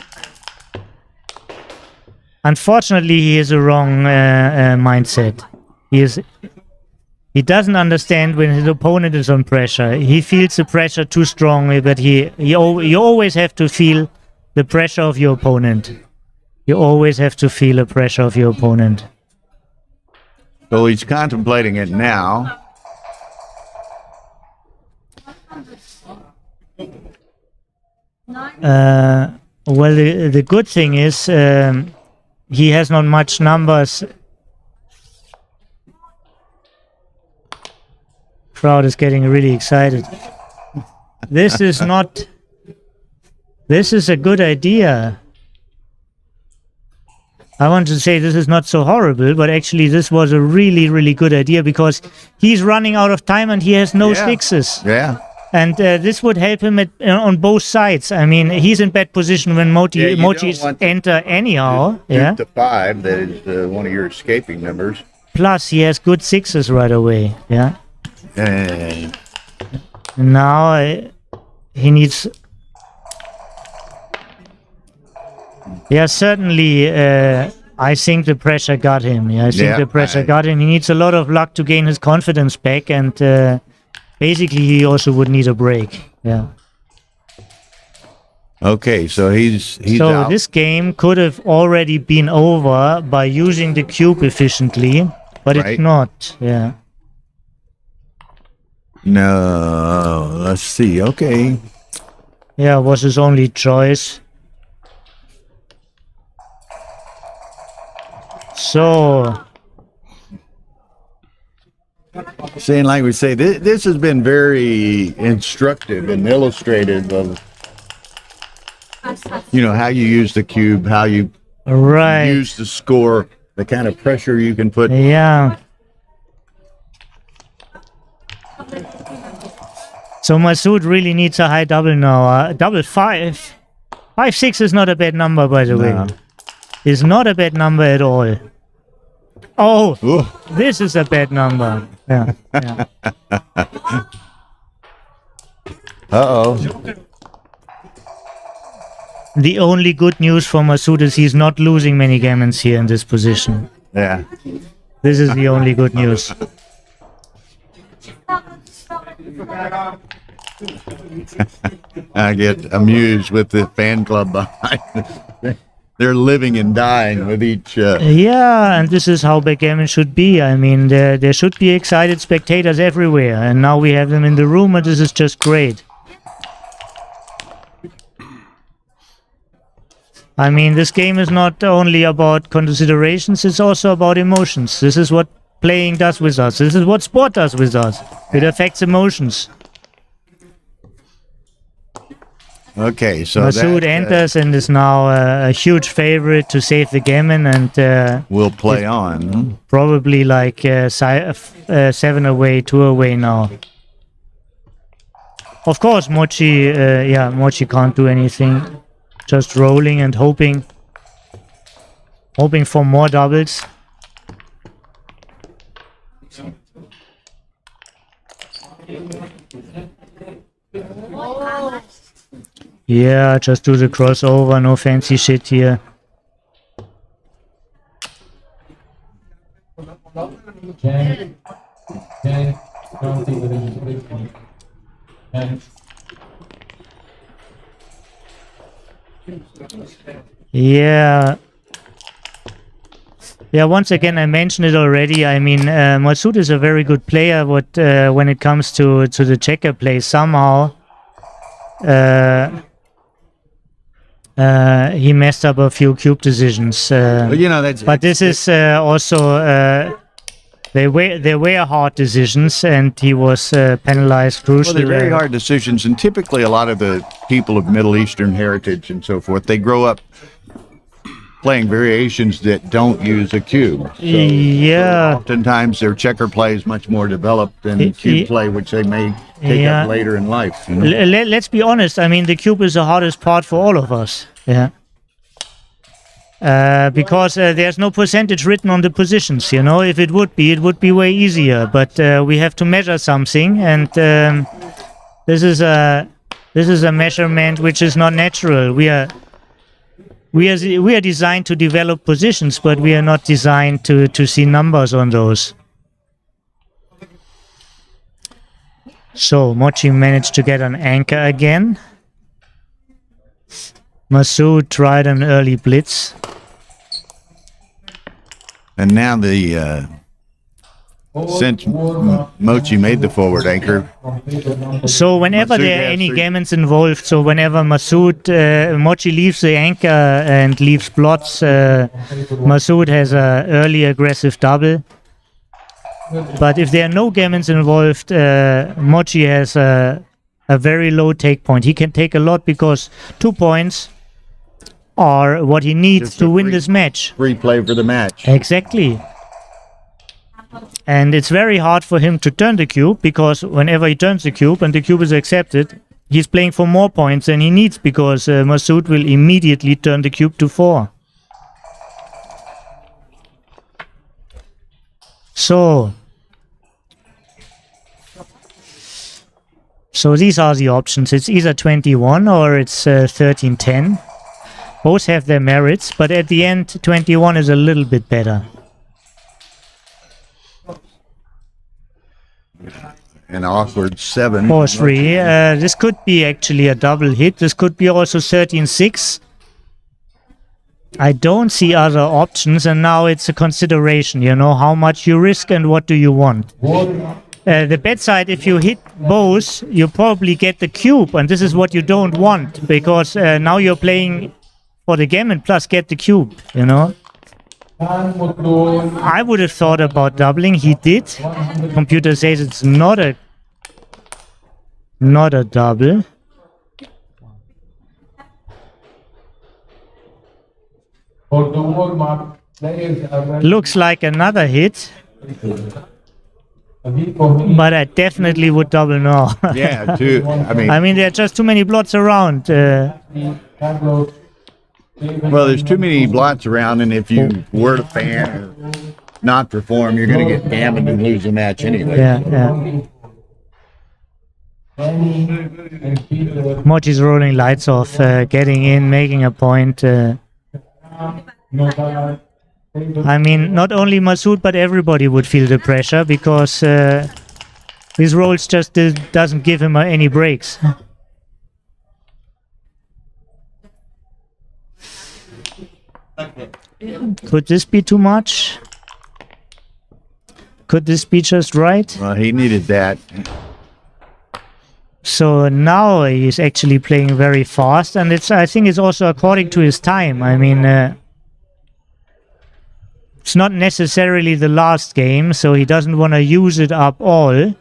Unfortunately, he has a wrong mindset. He doesn't understand when his opponent is on pressure. He feels the pressure too strongly, but you always have to feel the pressure of your opponent. You always have to feel the pressure of your opponent. So he's contemplating it now. Well, the good thing is he has not much numbers. Crowd is getting really excited. This is not. This is a good idea. I want to say this is not so horrible, but actually this was a really, really good idea because he's running out of time and he has no sixes. Yeah. And this would help him on both sides. I mean, he's in bad position when you don't Mochi's want to enter anyhow. Duke to 5, that is one of your escaping numbers. Plus, he has good sixes right away. Yeah. And Now he needs. Yeah, certainly. I think the pressure got him. Yeah, I think the pressure got him. He needs a lot of luck to gain his confidence back, and basically, he also would need a break. Yeah. okay, so he's So out. this game could have already been over by using the cube efficiently, but Right. it's not. Yeah. No, let's see. Okay. Yeah, it was his only choice. So, Saying like we say, this has been very instructive and illustrative of, you know, how you use the cube, how you right. use the score, the kind of pressure you can put. Yeah. So Masoud really needs a high double now. Double 5. 5-6 is not a bad number, by the way. It's not a bad number at all. Oh, Ooh. this is a bad number. Yeah. Yeah. Uh-oh. The only good news for Masoud is he's not losing many gammons here in this position. Yeah. This is the only good news. I get amused with the fan club behind us. They're living and dying with each. Yeah, and this is how backgammon should be. I mean, there should be excited spectators everywhere, and now we have them in the room, and this is just great. I mean, this game is not only about considerations, it's also about emotions. This is what playing does with us. This is what sport does with us. It affects emotions. Okay, so Masoud that, enters and is now a huge favorite to save the gammon, and will play on. probably like 7 away, 2 away now. Of course, Mochi can't do anything. Just rolling and hoping for more doubles. Yeah, just do the crossover, no fancy shit here. Jen, don't see the restriction. And Yeah. Yeah, once again, I mentioned it already. I mean, Masoud is a very good player, but when it comes to the checker play, somehow he messed up a few cube decisions. Well, you know, that's. But this is also they were hard decisions, and he was penalized Well, crucially. they're very hard decisions, and typically a lot of the people of Middle Eastern heritage and so forth, they grow up playing variations that don't use a cube. So Yeah. oftentimes their checker play is much more developed than cube play, which they may take Yeah. up later in life. You know? Let's be honest. I mean, the cube is the hardest part for all of us. Yeah. Because there's no percentage written on the positions. You know, if it would be way easier. But we have to measure something, and this is a measurement which is not natural. We are designed to develop positions, but we are not designed to see numbers on those. So Mochi managed to get an anchor again. Masoud tried an early blitz. And now since Mochi made the forward anchor, So whenever Masoud there are has any 3. gammons involved, so whenever Mochi leaves the anchor and leaves blots, Masoud has a early aggressive double. But if there are no gammons involved, Mochi has a very low take point. He can take a lot because 2 points are what he needs Just to a win free- this match. free play for the match. Exactly. And it's very hard for him to turn the cube, because whenever he turns the cube and the cube is accepted, he's playing for more points than he needs, because Masoud will immediately turn the cube to 4. So these are the options. It's either 21 or it's 13-10. Both have their merits, but at the end, 21 is a little bit better. An awkward 7. Or 3. This could be actually a double hit. This could be also 13-6. I don't see other options, and now it's a consideration, you know, how much you risk and what do you want. The bet side, if you hit both, you probably get the cube, and this is what you don't want, because now you're playing for the gammon plus get the cube, you know. I would have thought about doubling. He did. Computer says it's not a double. for the warm-up, players are ready. Looks like another hit. a week for me. But I definitely would double now. Yeah, too. I mean, there are just too many blots around. Download. Well, there's too many blots around, and if you were to fan or not perform, you're going to get gammoned and lose the match anyway. Yeah. Mochi's rolling lights off, getting in, making a point. I mean, not only Masoud, but everybody would feel the pressure because his rolls just doesn't give him any breaks. Could this be too much? Could this be just right? Well, he needed that. So now he's actually playing very fast, and I think it's also according to his time. I mean, it's not necessarily the last game, so he doesn't want to use it up all.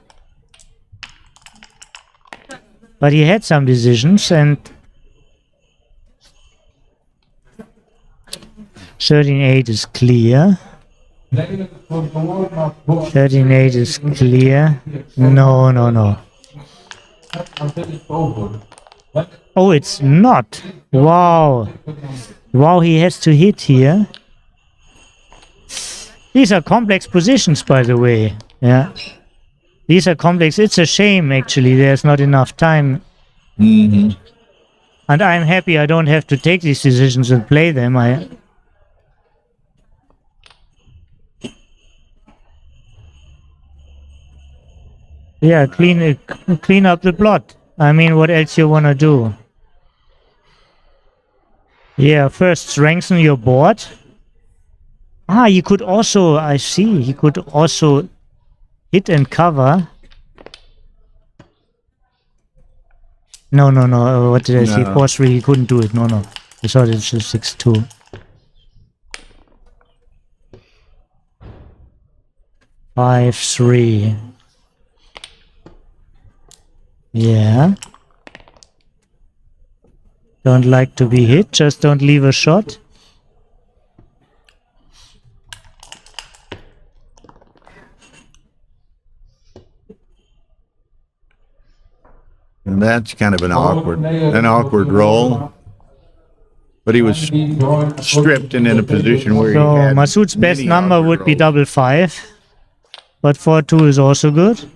But he had some decisions, and 13-8 is clear. 13-8 is clear. No. Oh, it's not. Wow. Wow, he has to hit here. These are complex positions, by the way. Yeah. These are complex. It's a shame, actually. There's not enough time. Mm-hmm. And I'm happy I don't have to take these decisions and play them. Yeah, clean up the plot. I mean, what else you wanna do? Yeah, first strengthen your board. You could also, I see, he could also hit and cover. No, what did I see? No. 4-3, he couldn't do it. No. I thought it's a 6-2. 5-3. Yeah. Don't like to be hit, just don't leave a shot. And that's kind of an awkward roll. But he was stripped and in a position where he So had Masoud's best many number awkward would be rolls. 5-5, but 4-2 is also good.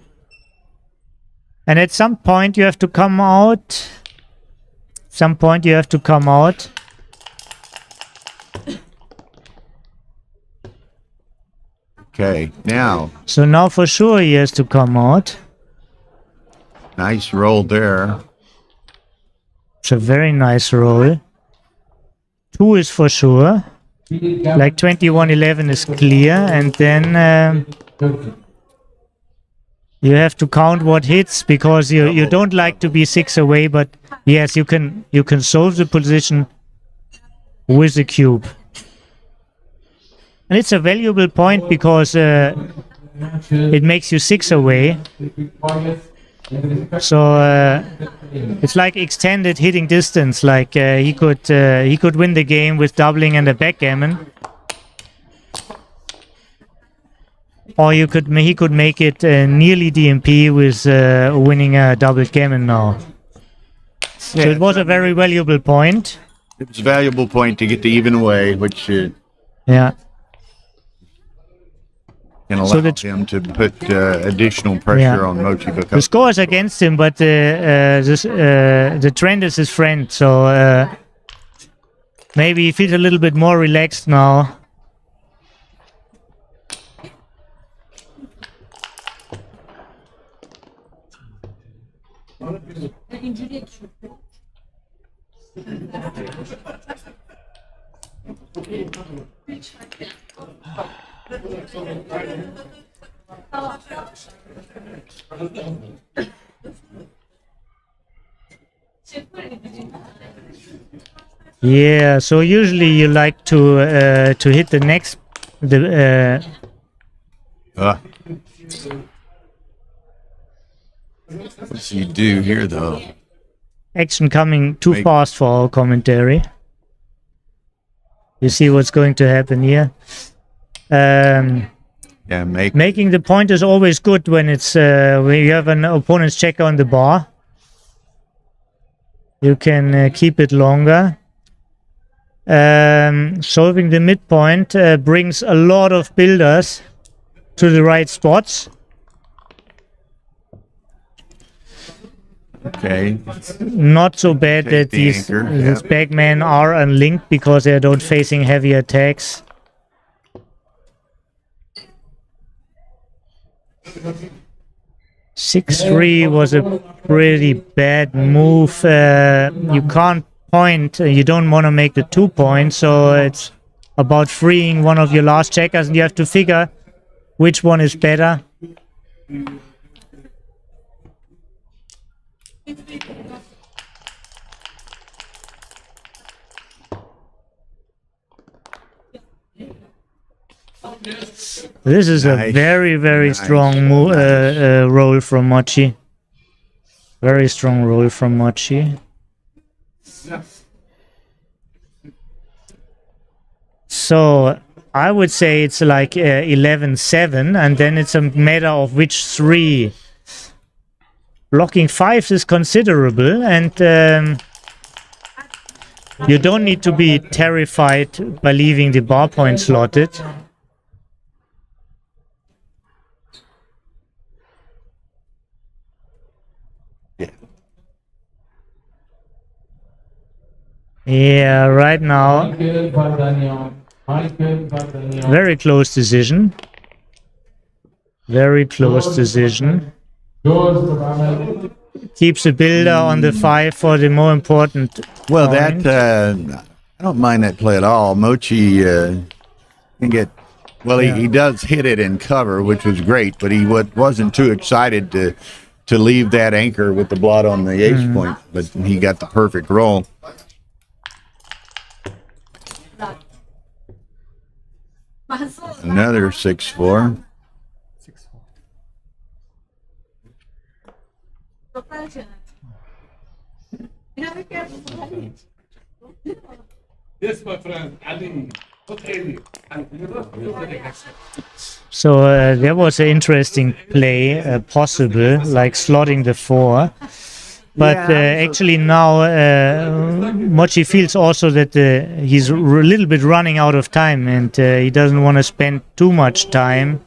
And at some point you have to come out. Okay, now, So now for sure he has to come out. nice roll there. It's a very nice roll. 2 is for sure. Like 21-11 is clear, and then you have to count what hits because you don't like to be 6 away, but yes, you can solve the position with the cube. And it's a valuable point because it makes you 6 away. So it's like extended hitting distance. Like he could win the game with doubling and a backgammon, or he could make it nearly DMP with winning a double gammon now. So it was a very valuable point. It was a valuable point to get the even away, which Yeah. can allow So him to put additional pressure on Mochi The because score is against him, but the trend is his friend. So maybe he feels a little bit more relaxed now. Yeah, so usually you like to hit the next what does he do here, though? action coming too fast for our commentary. You see what's going to happen here. Yeah, Making the point is always good when it's when you have an opponent's checker on the bar. You can keep it longer. Solving the midpoint brings a lot of builders to the right spots. Okay. Not so bad Take that the these anchor, these yeah. backmen are unlinked because they're not facing heavy attacks. Six-three was a pretty bad move. You can't point. You don't want to make the 2 points, so it's about freeing one of your last checkers, and you have to figure which one is better. This is a Nice. very, very Nice. strong roll from Mochi. Very strong roll from Mochi. So I would say it's like 11-7, and then it's a matter of which three. Blocking fives is considerable, and you don't need to be terrified by leaving the bar point slotted. Yeah, right now, Michael Vardanian. Michael Vardanian. very close decision. Very close decision. George Mohammed. Keeps the builder on the 5 for the more important Well, point. I don't mind that play at all. Mochi can get. Well, he does hit it in cover, which was great, but he wasn't too excited to leave that anchor with the blot on the ace point. But he got the perfect roll. Another 6-4. Yes, my friend. Ali. Okay. So there was an interesting play possible, like slotting the 4. But actually now Mochi feels also that he's a little bit running out of time, and he doesn't want to spend too much time.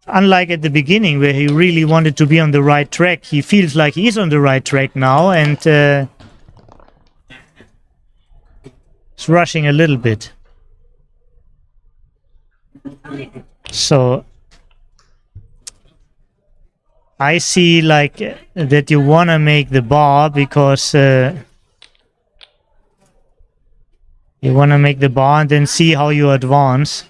Unlike at the beginning, where he really wanted to be on the right track, he feels like he's on the right track now, and it's rushing a little bit. So I see like that you want to make the bar because you want to make the bar and then see how you advance.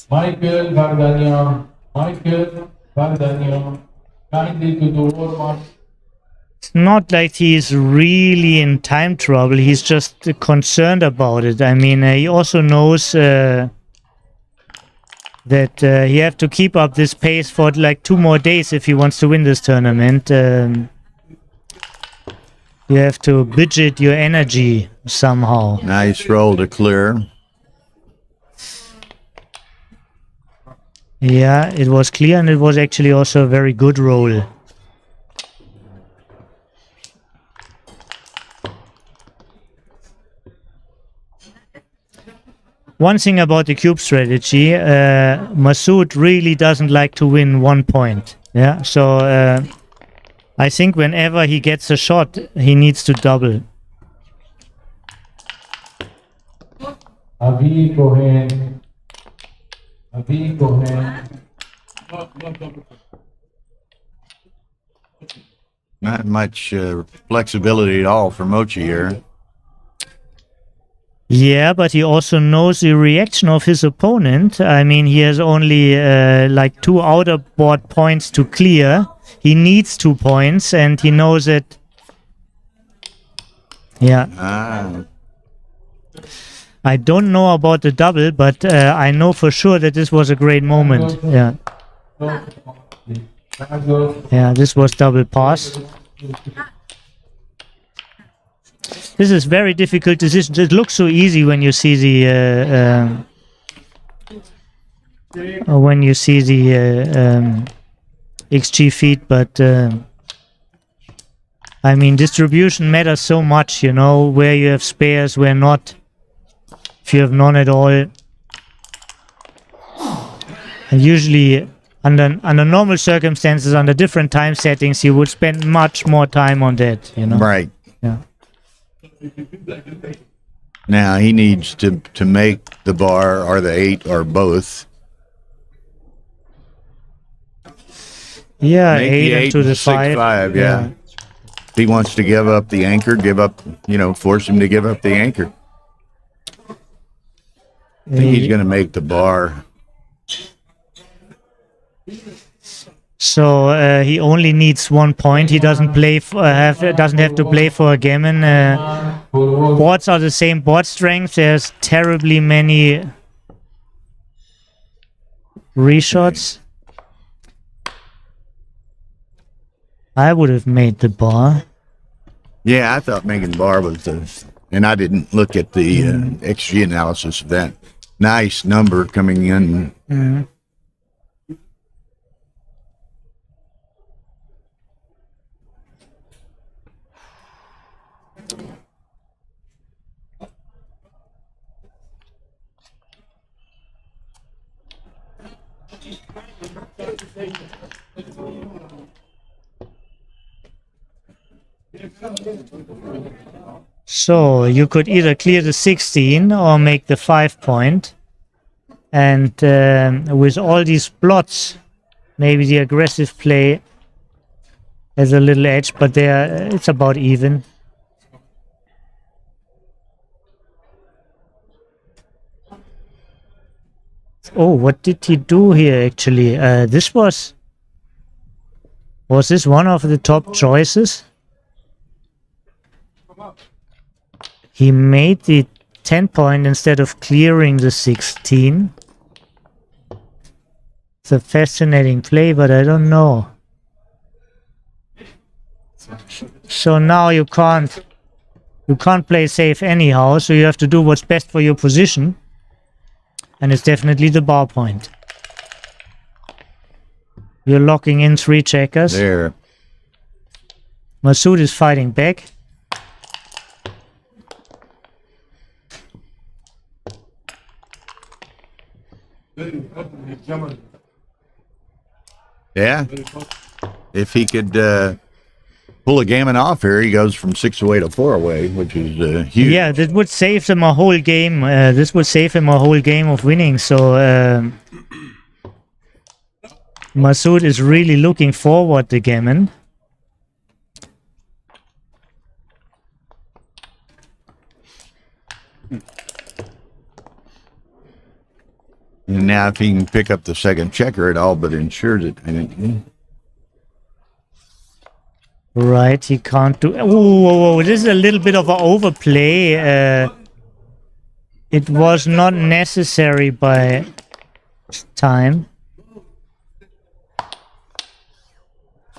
Michael Vardanian. Michael Vardanian. Kindly to the warm-up. It's not like he's really in time trouble. He's just concerned about it. I mean, he also knows that he have to keep up this pace for like 2 more days if he wants to win this tournament. You have to budget your energy somehow. Nice roll to clear. Yeah, it was clear, and it was actually also a very good roll. One thing about the cube strategy, Masoud really doesn't like to win 1 point. Yeah, so I think whenever he gets a shot, he needs to double. Avi Cohen. Avi Cohen. Not much flexibility at all for Mochi here. Yeah, but he also knows the reaction of his opponent. I mean, he has only like 2 outer board points to clear. He needs 2 points, and he knows that Yeah. Ah. I don't know about the double, but I know for sure that this was a great moment. Yeah. Yeah, this was double pass. This is very difficult decision. It looks so easy when you see the XG feed, but I mean, distribution matters so much, you know, where you have spares, where not. If you have none at all. And usually, under normal circumstances, under different time settings, you would spend much more time on that, you know. Right. Yeah. Now he needs to make the bar or the 8 or both. Yeah, Make 8 the and 8 to the and 6, 5. 5, yeah. If he wants to give up the anchor, give up, you know, force him to give up the anchor. I think he's going to make the bar. So he only needs 1 point. He doesn't play doesn't have to play for a gammon. Boards are the same board strength. There's terribly many reshots. I would have made the bar. Yeah, I thought making the bar was and I didn't look at the XG analysis of that. Nice number coming in. Mm-hmm. So you could either clear the 16 or make the 5 point. And with all these plots, maybe the aggressive play has a little edge, but it's about even. Oh, what did he do here actually? Was this one of the top choices? He made the 10 point instead of clearing the 16. It's a fascinating play, but I don't know. So now you can't play safe anyhow, so you have to do what's best for your position. And it's definitely the bar point. You're locking in 3 checkers. There. Masoud is fighting back. Yeah. If he could pull a gammon off here, he goes from 6 away to 4 away, which is huge. Yeah, that would save them a whole game. This would save him a whole game of winning. So Masoud is really looking forward to gammon. And now if he can pick up the second checker, it all but ensures it, I think. Right, he can't do... Oh, this is a little bit of an overplay. It was not necessary by time.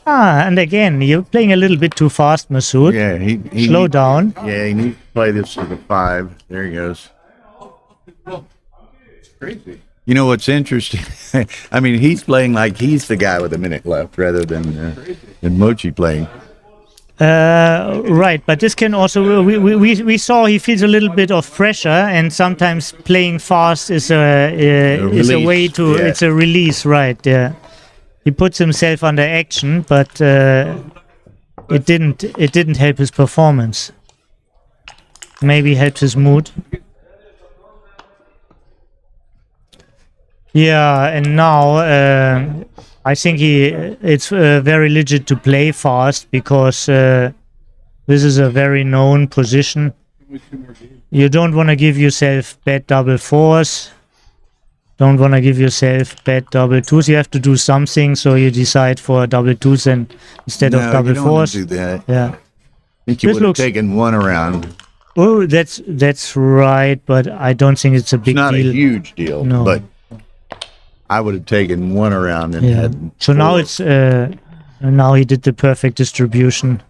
And again, you're playing a little bit too fast, Masoud. Yeah, he Slow down. Yeah, he needs to play this to the 5. There he goes. Crazy. You know what's interesting? I mean, he's playing like he's the guy with a minute left rather than Mochi playing. Right, but this can also... We saw he feels a little bit of pressure, and sometimes playing fast is a way to... Yeah. It's a release, right, yeah. He puts himself under action, but it didn't help his performance. Maybe helped his mood. Yeah, and now I think it's very legit to play fast because this is a very known position. You don't want to give yourself bad double 4s. Don't want to give yourself bad double 2s. You have to do something, so you decide for double 2s instead of double 4s. Do that. Yeah. think you This would have looks- taken one around. Oh, that's right, but I don't think it's a It's big not deal. a huge deal, No. but I would have taken one around and Yeah. had. So now four. it's now he did the perfect distribution.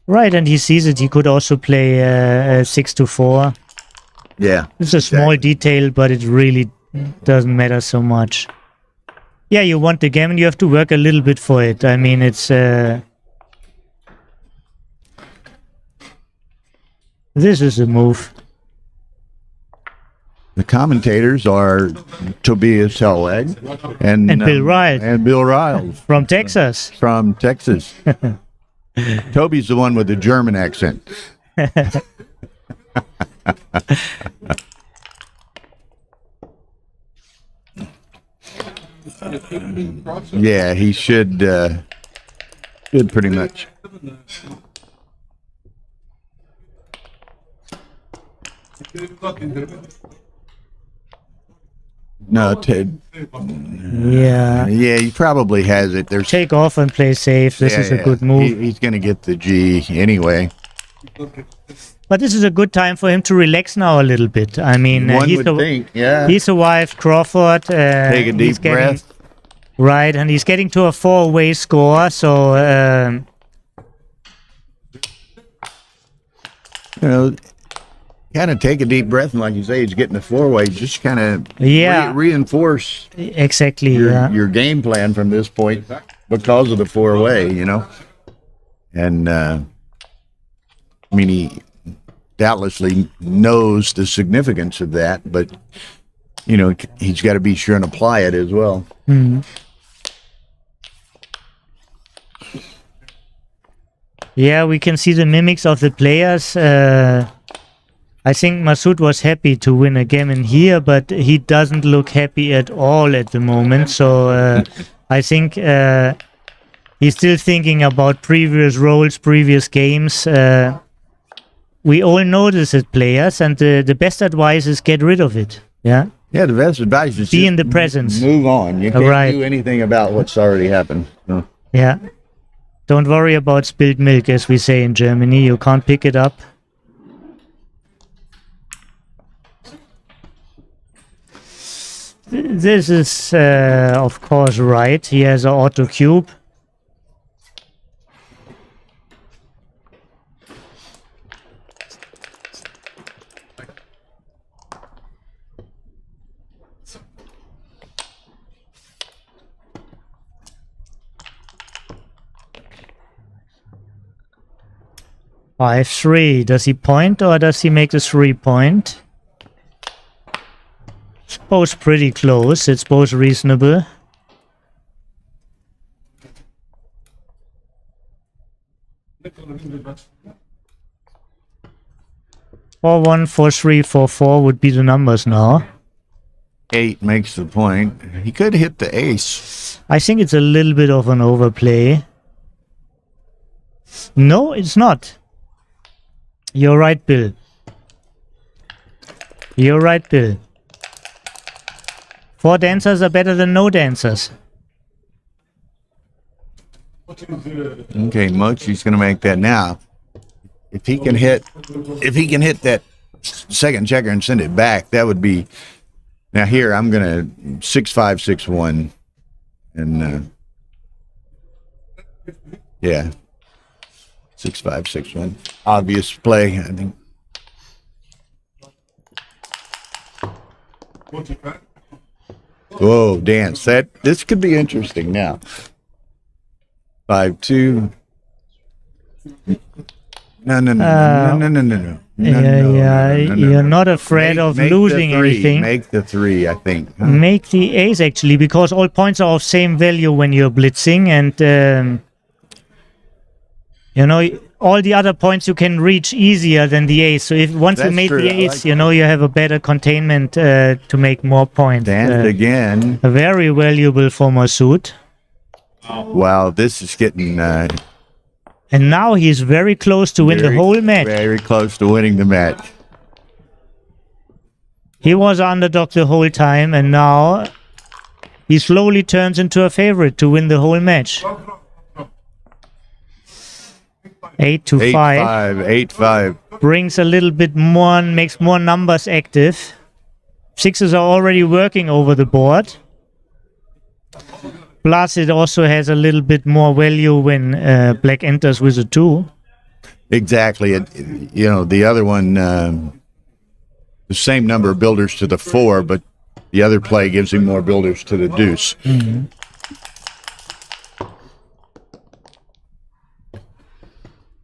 Right, and he sees it. He could also play 6 to 4. Yeah. It's a small Exactly. detail, but it really doesn't matter so much. Yeah, you want the gammon, you have to work a little bit for it. I mean, it's this is a move. The commentators are Tobias Hellweg and Bill Riles. And Bill Riles From Texas. from Texas. Toby's the one with the German accent. Yeah, he should pretty much. No, Ted. Yeah. Yeah, he probably has it. There's Take off and play safe. This is a good move. He's going to get the G anyway. But this is a good time for him to relax now a little bit. I mean, One he would think, yeah. he survived Crawford. Take a deep breath. Right, and he's getting to a 4-way score. So You know, kind of take a deep breath, and like you say, he's getting the 4-way. Just kind of Yeah. reinforce exactly. your game plan from this point because of the 4-way, you know. And I mean, he doubtlessly knows the significance of that, but you know, he's got to be sure and apply it as well. Yeah, we can see the mimics of the players. I think Masoud was happy to win a gammon here, but he doesn't look happy at all at the moment. So I think he's still thinking about previous roles, previous games. We all know this as players, and the best advice is get rid of it. Yeah. Yeah, the best advice is Be just in the presence. move on. You can't Right. do anything about what's already happened. So. Yeah. Don't worry about spilled milk, as we say in Germany. You can't pick it up. This is, of course, right. He has an auto cube. Five, 3. Does he point or does he make the 3-point? It's both pretty close. It's both reasonable. Four, 1, 4, 3, 4, 4 would be the numbers now. 8 makes the point. He could hit the ace. I think it's a little bit of an overplay. No, it's not. You're right, Bill. You're right, Bill. 4 dancers are better than no dancers. Okay, Mochi's going to make that now. If he can hit that second checker and send it back, that would be. Now here I'm going to 6-5, 6-1, and yeah, 6-5, 6-1. Obvious play, I think. Whoa, dance! This could be interesting now. 5-2. No. You're not afraid of losing anything. Make the 3, I think. Huh? Make the ace, actually, because all points are of same value when you're blitzing, and you know, all the other points you can reach easier than the ace. So if once you That's made true. the I ace, like you know, you have a better containment to make more points. Dance again. Very valuable for Masoud. Wow, this is getting And now he's very close to win the whole match. Very close to winning the match. He was underdog the whole time, and now he slowly turns into a favorite to win the whole match. 8-5. 8-5. Brings a little bit more, makes more numbers active. Sixes are already working over the board. Plus, it also has a little bit more value when black enters with a 2. Exactly. The other one, the same number of builders to the 4, but the other play gives him more builders to the deuce. Mm-hmm.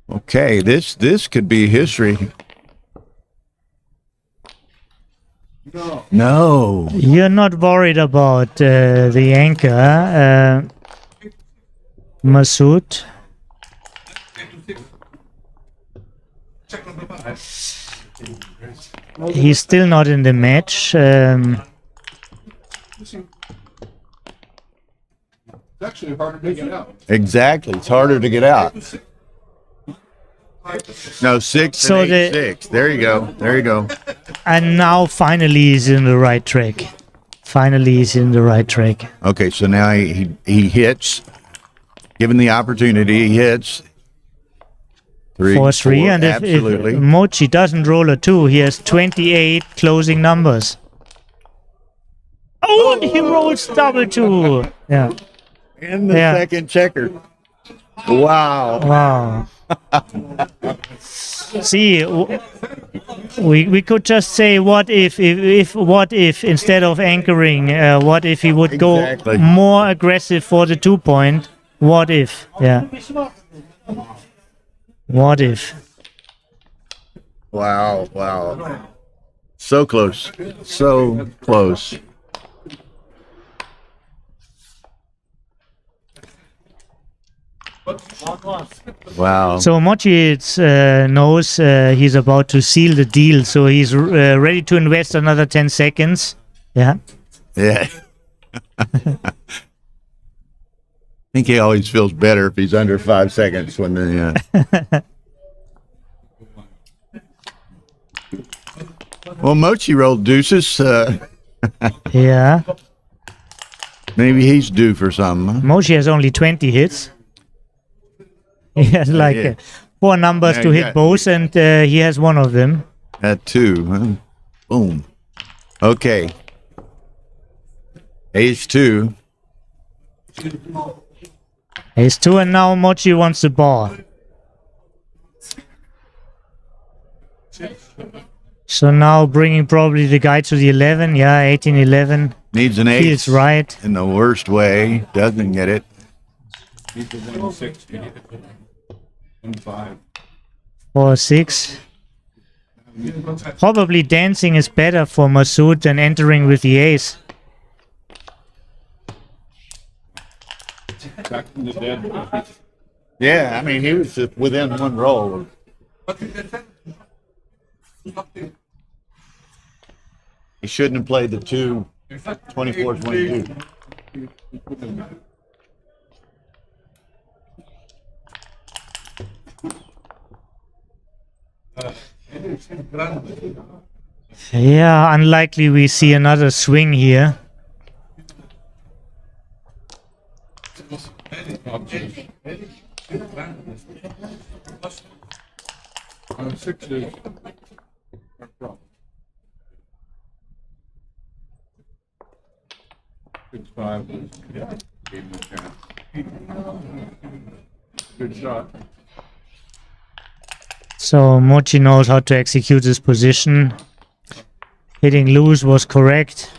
Okay, this could be history. No. You're not worried about the anchor, Masoud. He's still not in the match. It's actually harder to get out. Exactly. It's harder to get out. No, 6 So and 8, 6. There you go. There you go. And now finally he's in the right track. Finally he's in the right track. Okay, so now he hits. Given the opportunity, he hits. 3, 4-3. 4, And if absolutely. Mochi doesn't roll a 2, he has 28 closing numbers. Oh, and he rolls double 2. Yeah. In the Yeah. second checker. Wow. Wow. See, we could just say, what if instead of anchoring, what if he would Exactly. go more aggressive for the 2-point? What if? Yeah. What if? Wow. Wow. So close. So close. Wow. So Mochi knows he's about to seal the deal, so he's ready to invest another 10 seconds. Yeah. Yeah. I think he always feels better if he's under 5 seconds when the. Well, Mochi rolled deuces. Yeah. Maybe he's due for something. Huh? Mochi has only 20 hits. He has like Yeah. 4 numbers Yeah, to yeah. hit both, and he has one of them. At 2. Huh? Boom. Okay. Ace 2. Ace 2, and now Mochi wants the ball. So now bringing probably the guy to the 11. Yeah, 18-11. Needs an ace. Feels right. In the worst way. Doesn't get it. Need to win 6. You need to win 5. 4-6. Probably dancing is better for Masoud than entering with the ace. Back from the dead. Yeah, I mean, he was just within one roll. He shouldn't have played the 2, 24-22. Yeah, unlikely we see another swing here. On 6s. Six, 5. Yeah. Gave him a chance. Good shot. So Mochi knows how to execute his position. Hitting loose was correct.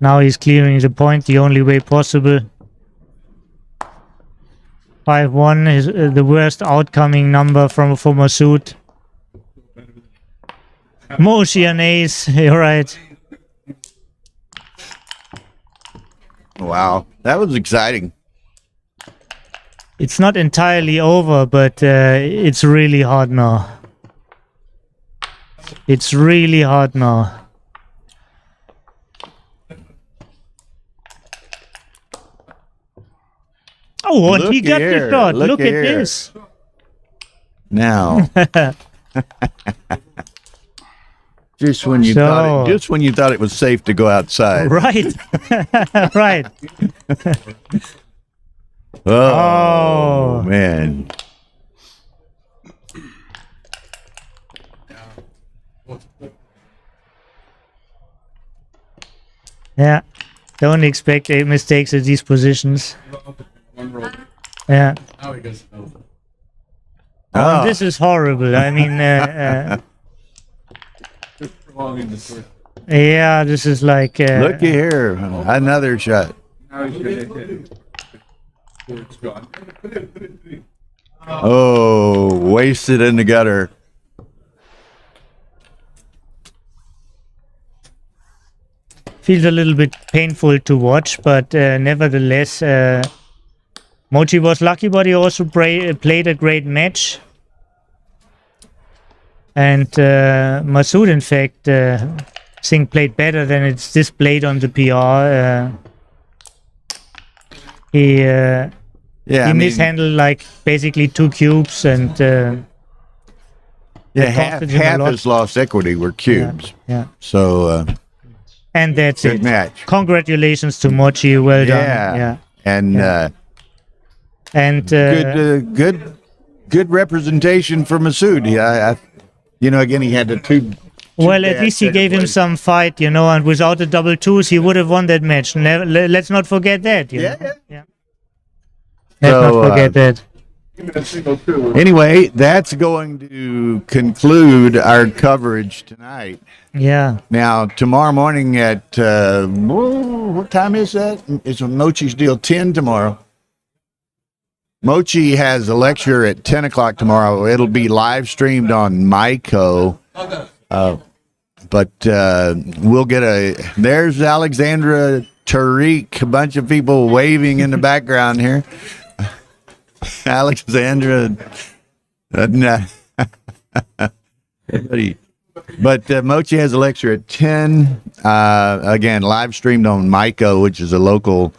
Now he's clearing the point the only way possible. 5-1 is the worst outcoming number for Masoud. Mochi and ace, you're right. Wow, that was exciting. It's not entirely over, but it's really hard now. It's really hard now. Oh, and Look he got here, the shot. look Look at here. this. Now, just when you thought it was safe to go outside. Right. Right. Oh, man. Yeah. Don't expect mistakes at these positions. Yeah. Now he gets no. Oh, this is horrible. I mean, Prolonging the sword. yeah, this is like. Looky here, another shot. Now he's gonna hit it. It's gone. Oh, wasted in the gutter. Feels a little bit painful to watch, but nevertheless, Mochi was lucky, but he also played a great match. And Masoud, in fact, I think played better than it's displayed on the PR. He mishandled like basically 2 cubes, and half him a lot. his lost equity were cubes. yeah. So And that's good it. match. Congratulations to Mochi. Well done. Yeah. And And good representation for Masoud. Yeah, again, he had the two. well, at least he gave him some fight, and without the double twos, he would have won that match. Let's not forget that. Yeah. Let's So, not forget that. Even a single two. Anyway, that's going to conclude our coverage tonight. Yeah. Now, tomorrow morning at what time is that? It's Mochi's deal 10 tomorrow. Mochi has a lecture at 10 o'clock tomorrow. It'll be live streamed on Myco. But we'll get there's Alexandra Tariq, a bunch of people waving in the background here. Alexandra. But Mochi has a lecture at 10. Again, live streamed on Myco, which is a local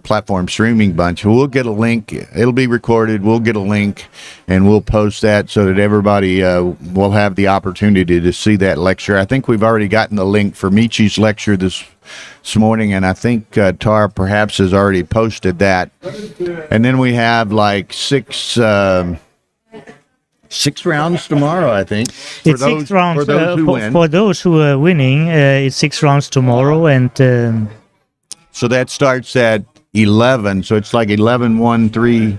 platform streaming bunch. We'll get a link. It'll be recorded. We'll get a link, and we'll post that so that everybody will have the opportunity to see that lecture. I think we've already gotten the link for Michi's lecture this morning, and I think Tara perhaps has already posted that. And then we have like six rounds tomorrow, I think. It's 6 rounds. For those who win. For those who are winning, it's 6 rounds tomorrow, and So that starts at 11. So it's like 11, 1, 3,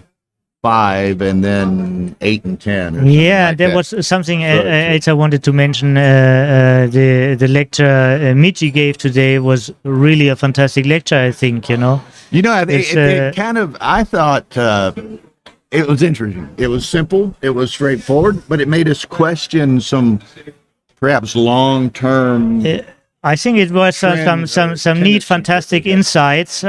5, and then 8 and 10. Or yeah, like there that. was something else I wanted to mention. The lecture Michi gave today was really a fantastic lecture, I think. I think It's, it kind of. I thought it was interesting. It was simple. It was straightforward, but it made us question some perhaps long-term. I think it was some neat, fantastic insights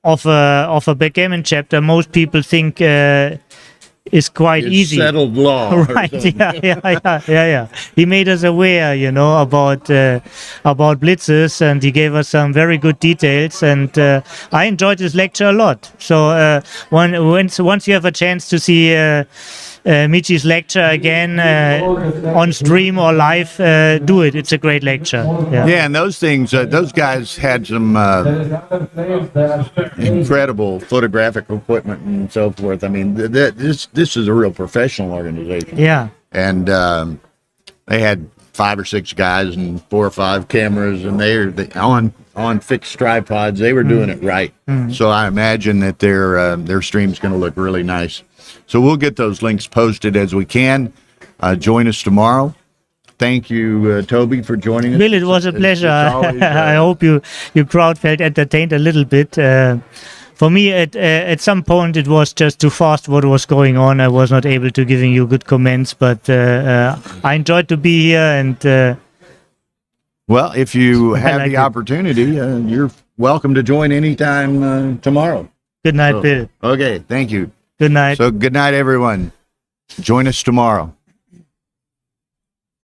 of a backgammon chapter. Most people think is quite It's easy. settled law, or Right? something. Yeah. He made us aware, about blitzes, and he gave us some very good details. And I enjoyed this lecture a lot. So once you have a chance to see Michi's lecture again on stream or live, do it. It's a great lecture. Yeah, and those things, those guys had some incredible photographic equipment and so forth. I mean, this is a real professional organization. Yeah. And they had 5 or 6 guys and 4 or 5 cameras, and they on fixed tripods. They were doing it right. So I imagine that their stream's going to look really nice. So we'll get those links posted as we can. Join us tomorrow. Thank you, Toby, for joining us. Bill, it was a pleasure. It's always, I hope your crowd felt entertained a little bit. For me, at some point, it was just too fast what was going on. I was not able to giving you good comments, but I enjoyed to be here. And well, if you have like the it. opportunity, you're welcome to join anytime tomorrow. good night, Bill. Okay, thank you. Good night. So good night, everyone. Join us tomorrow.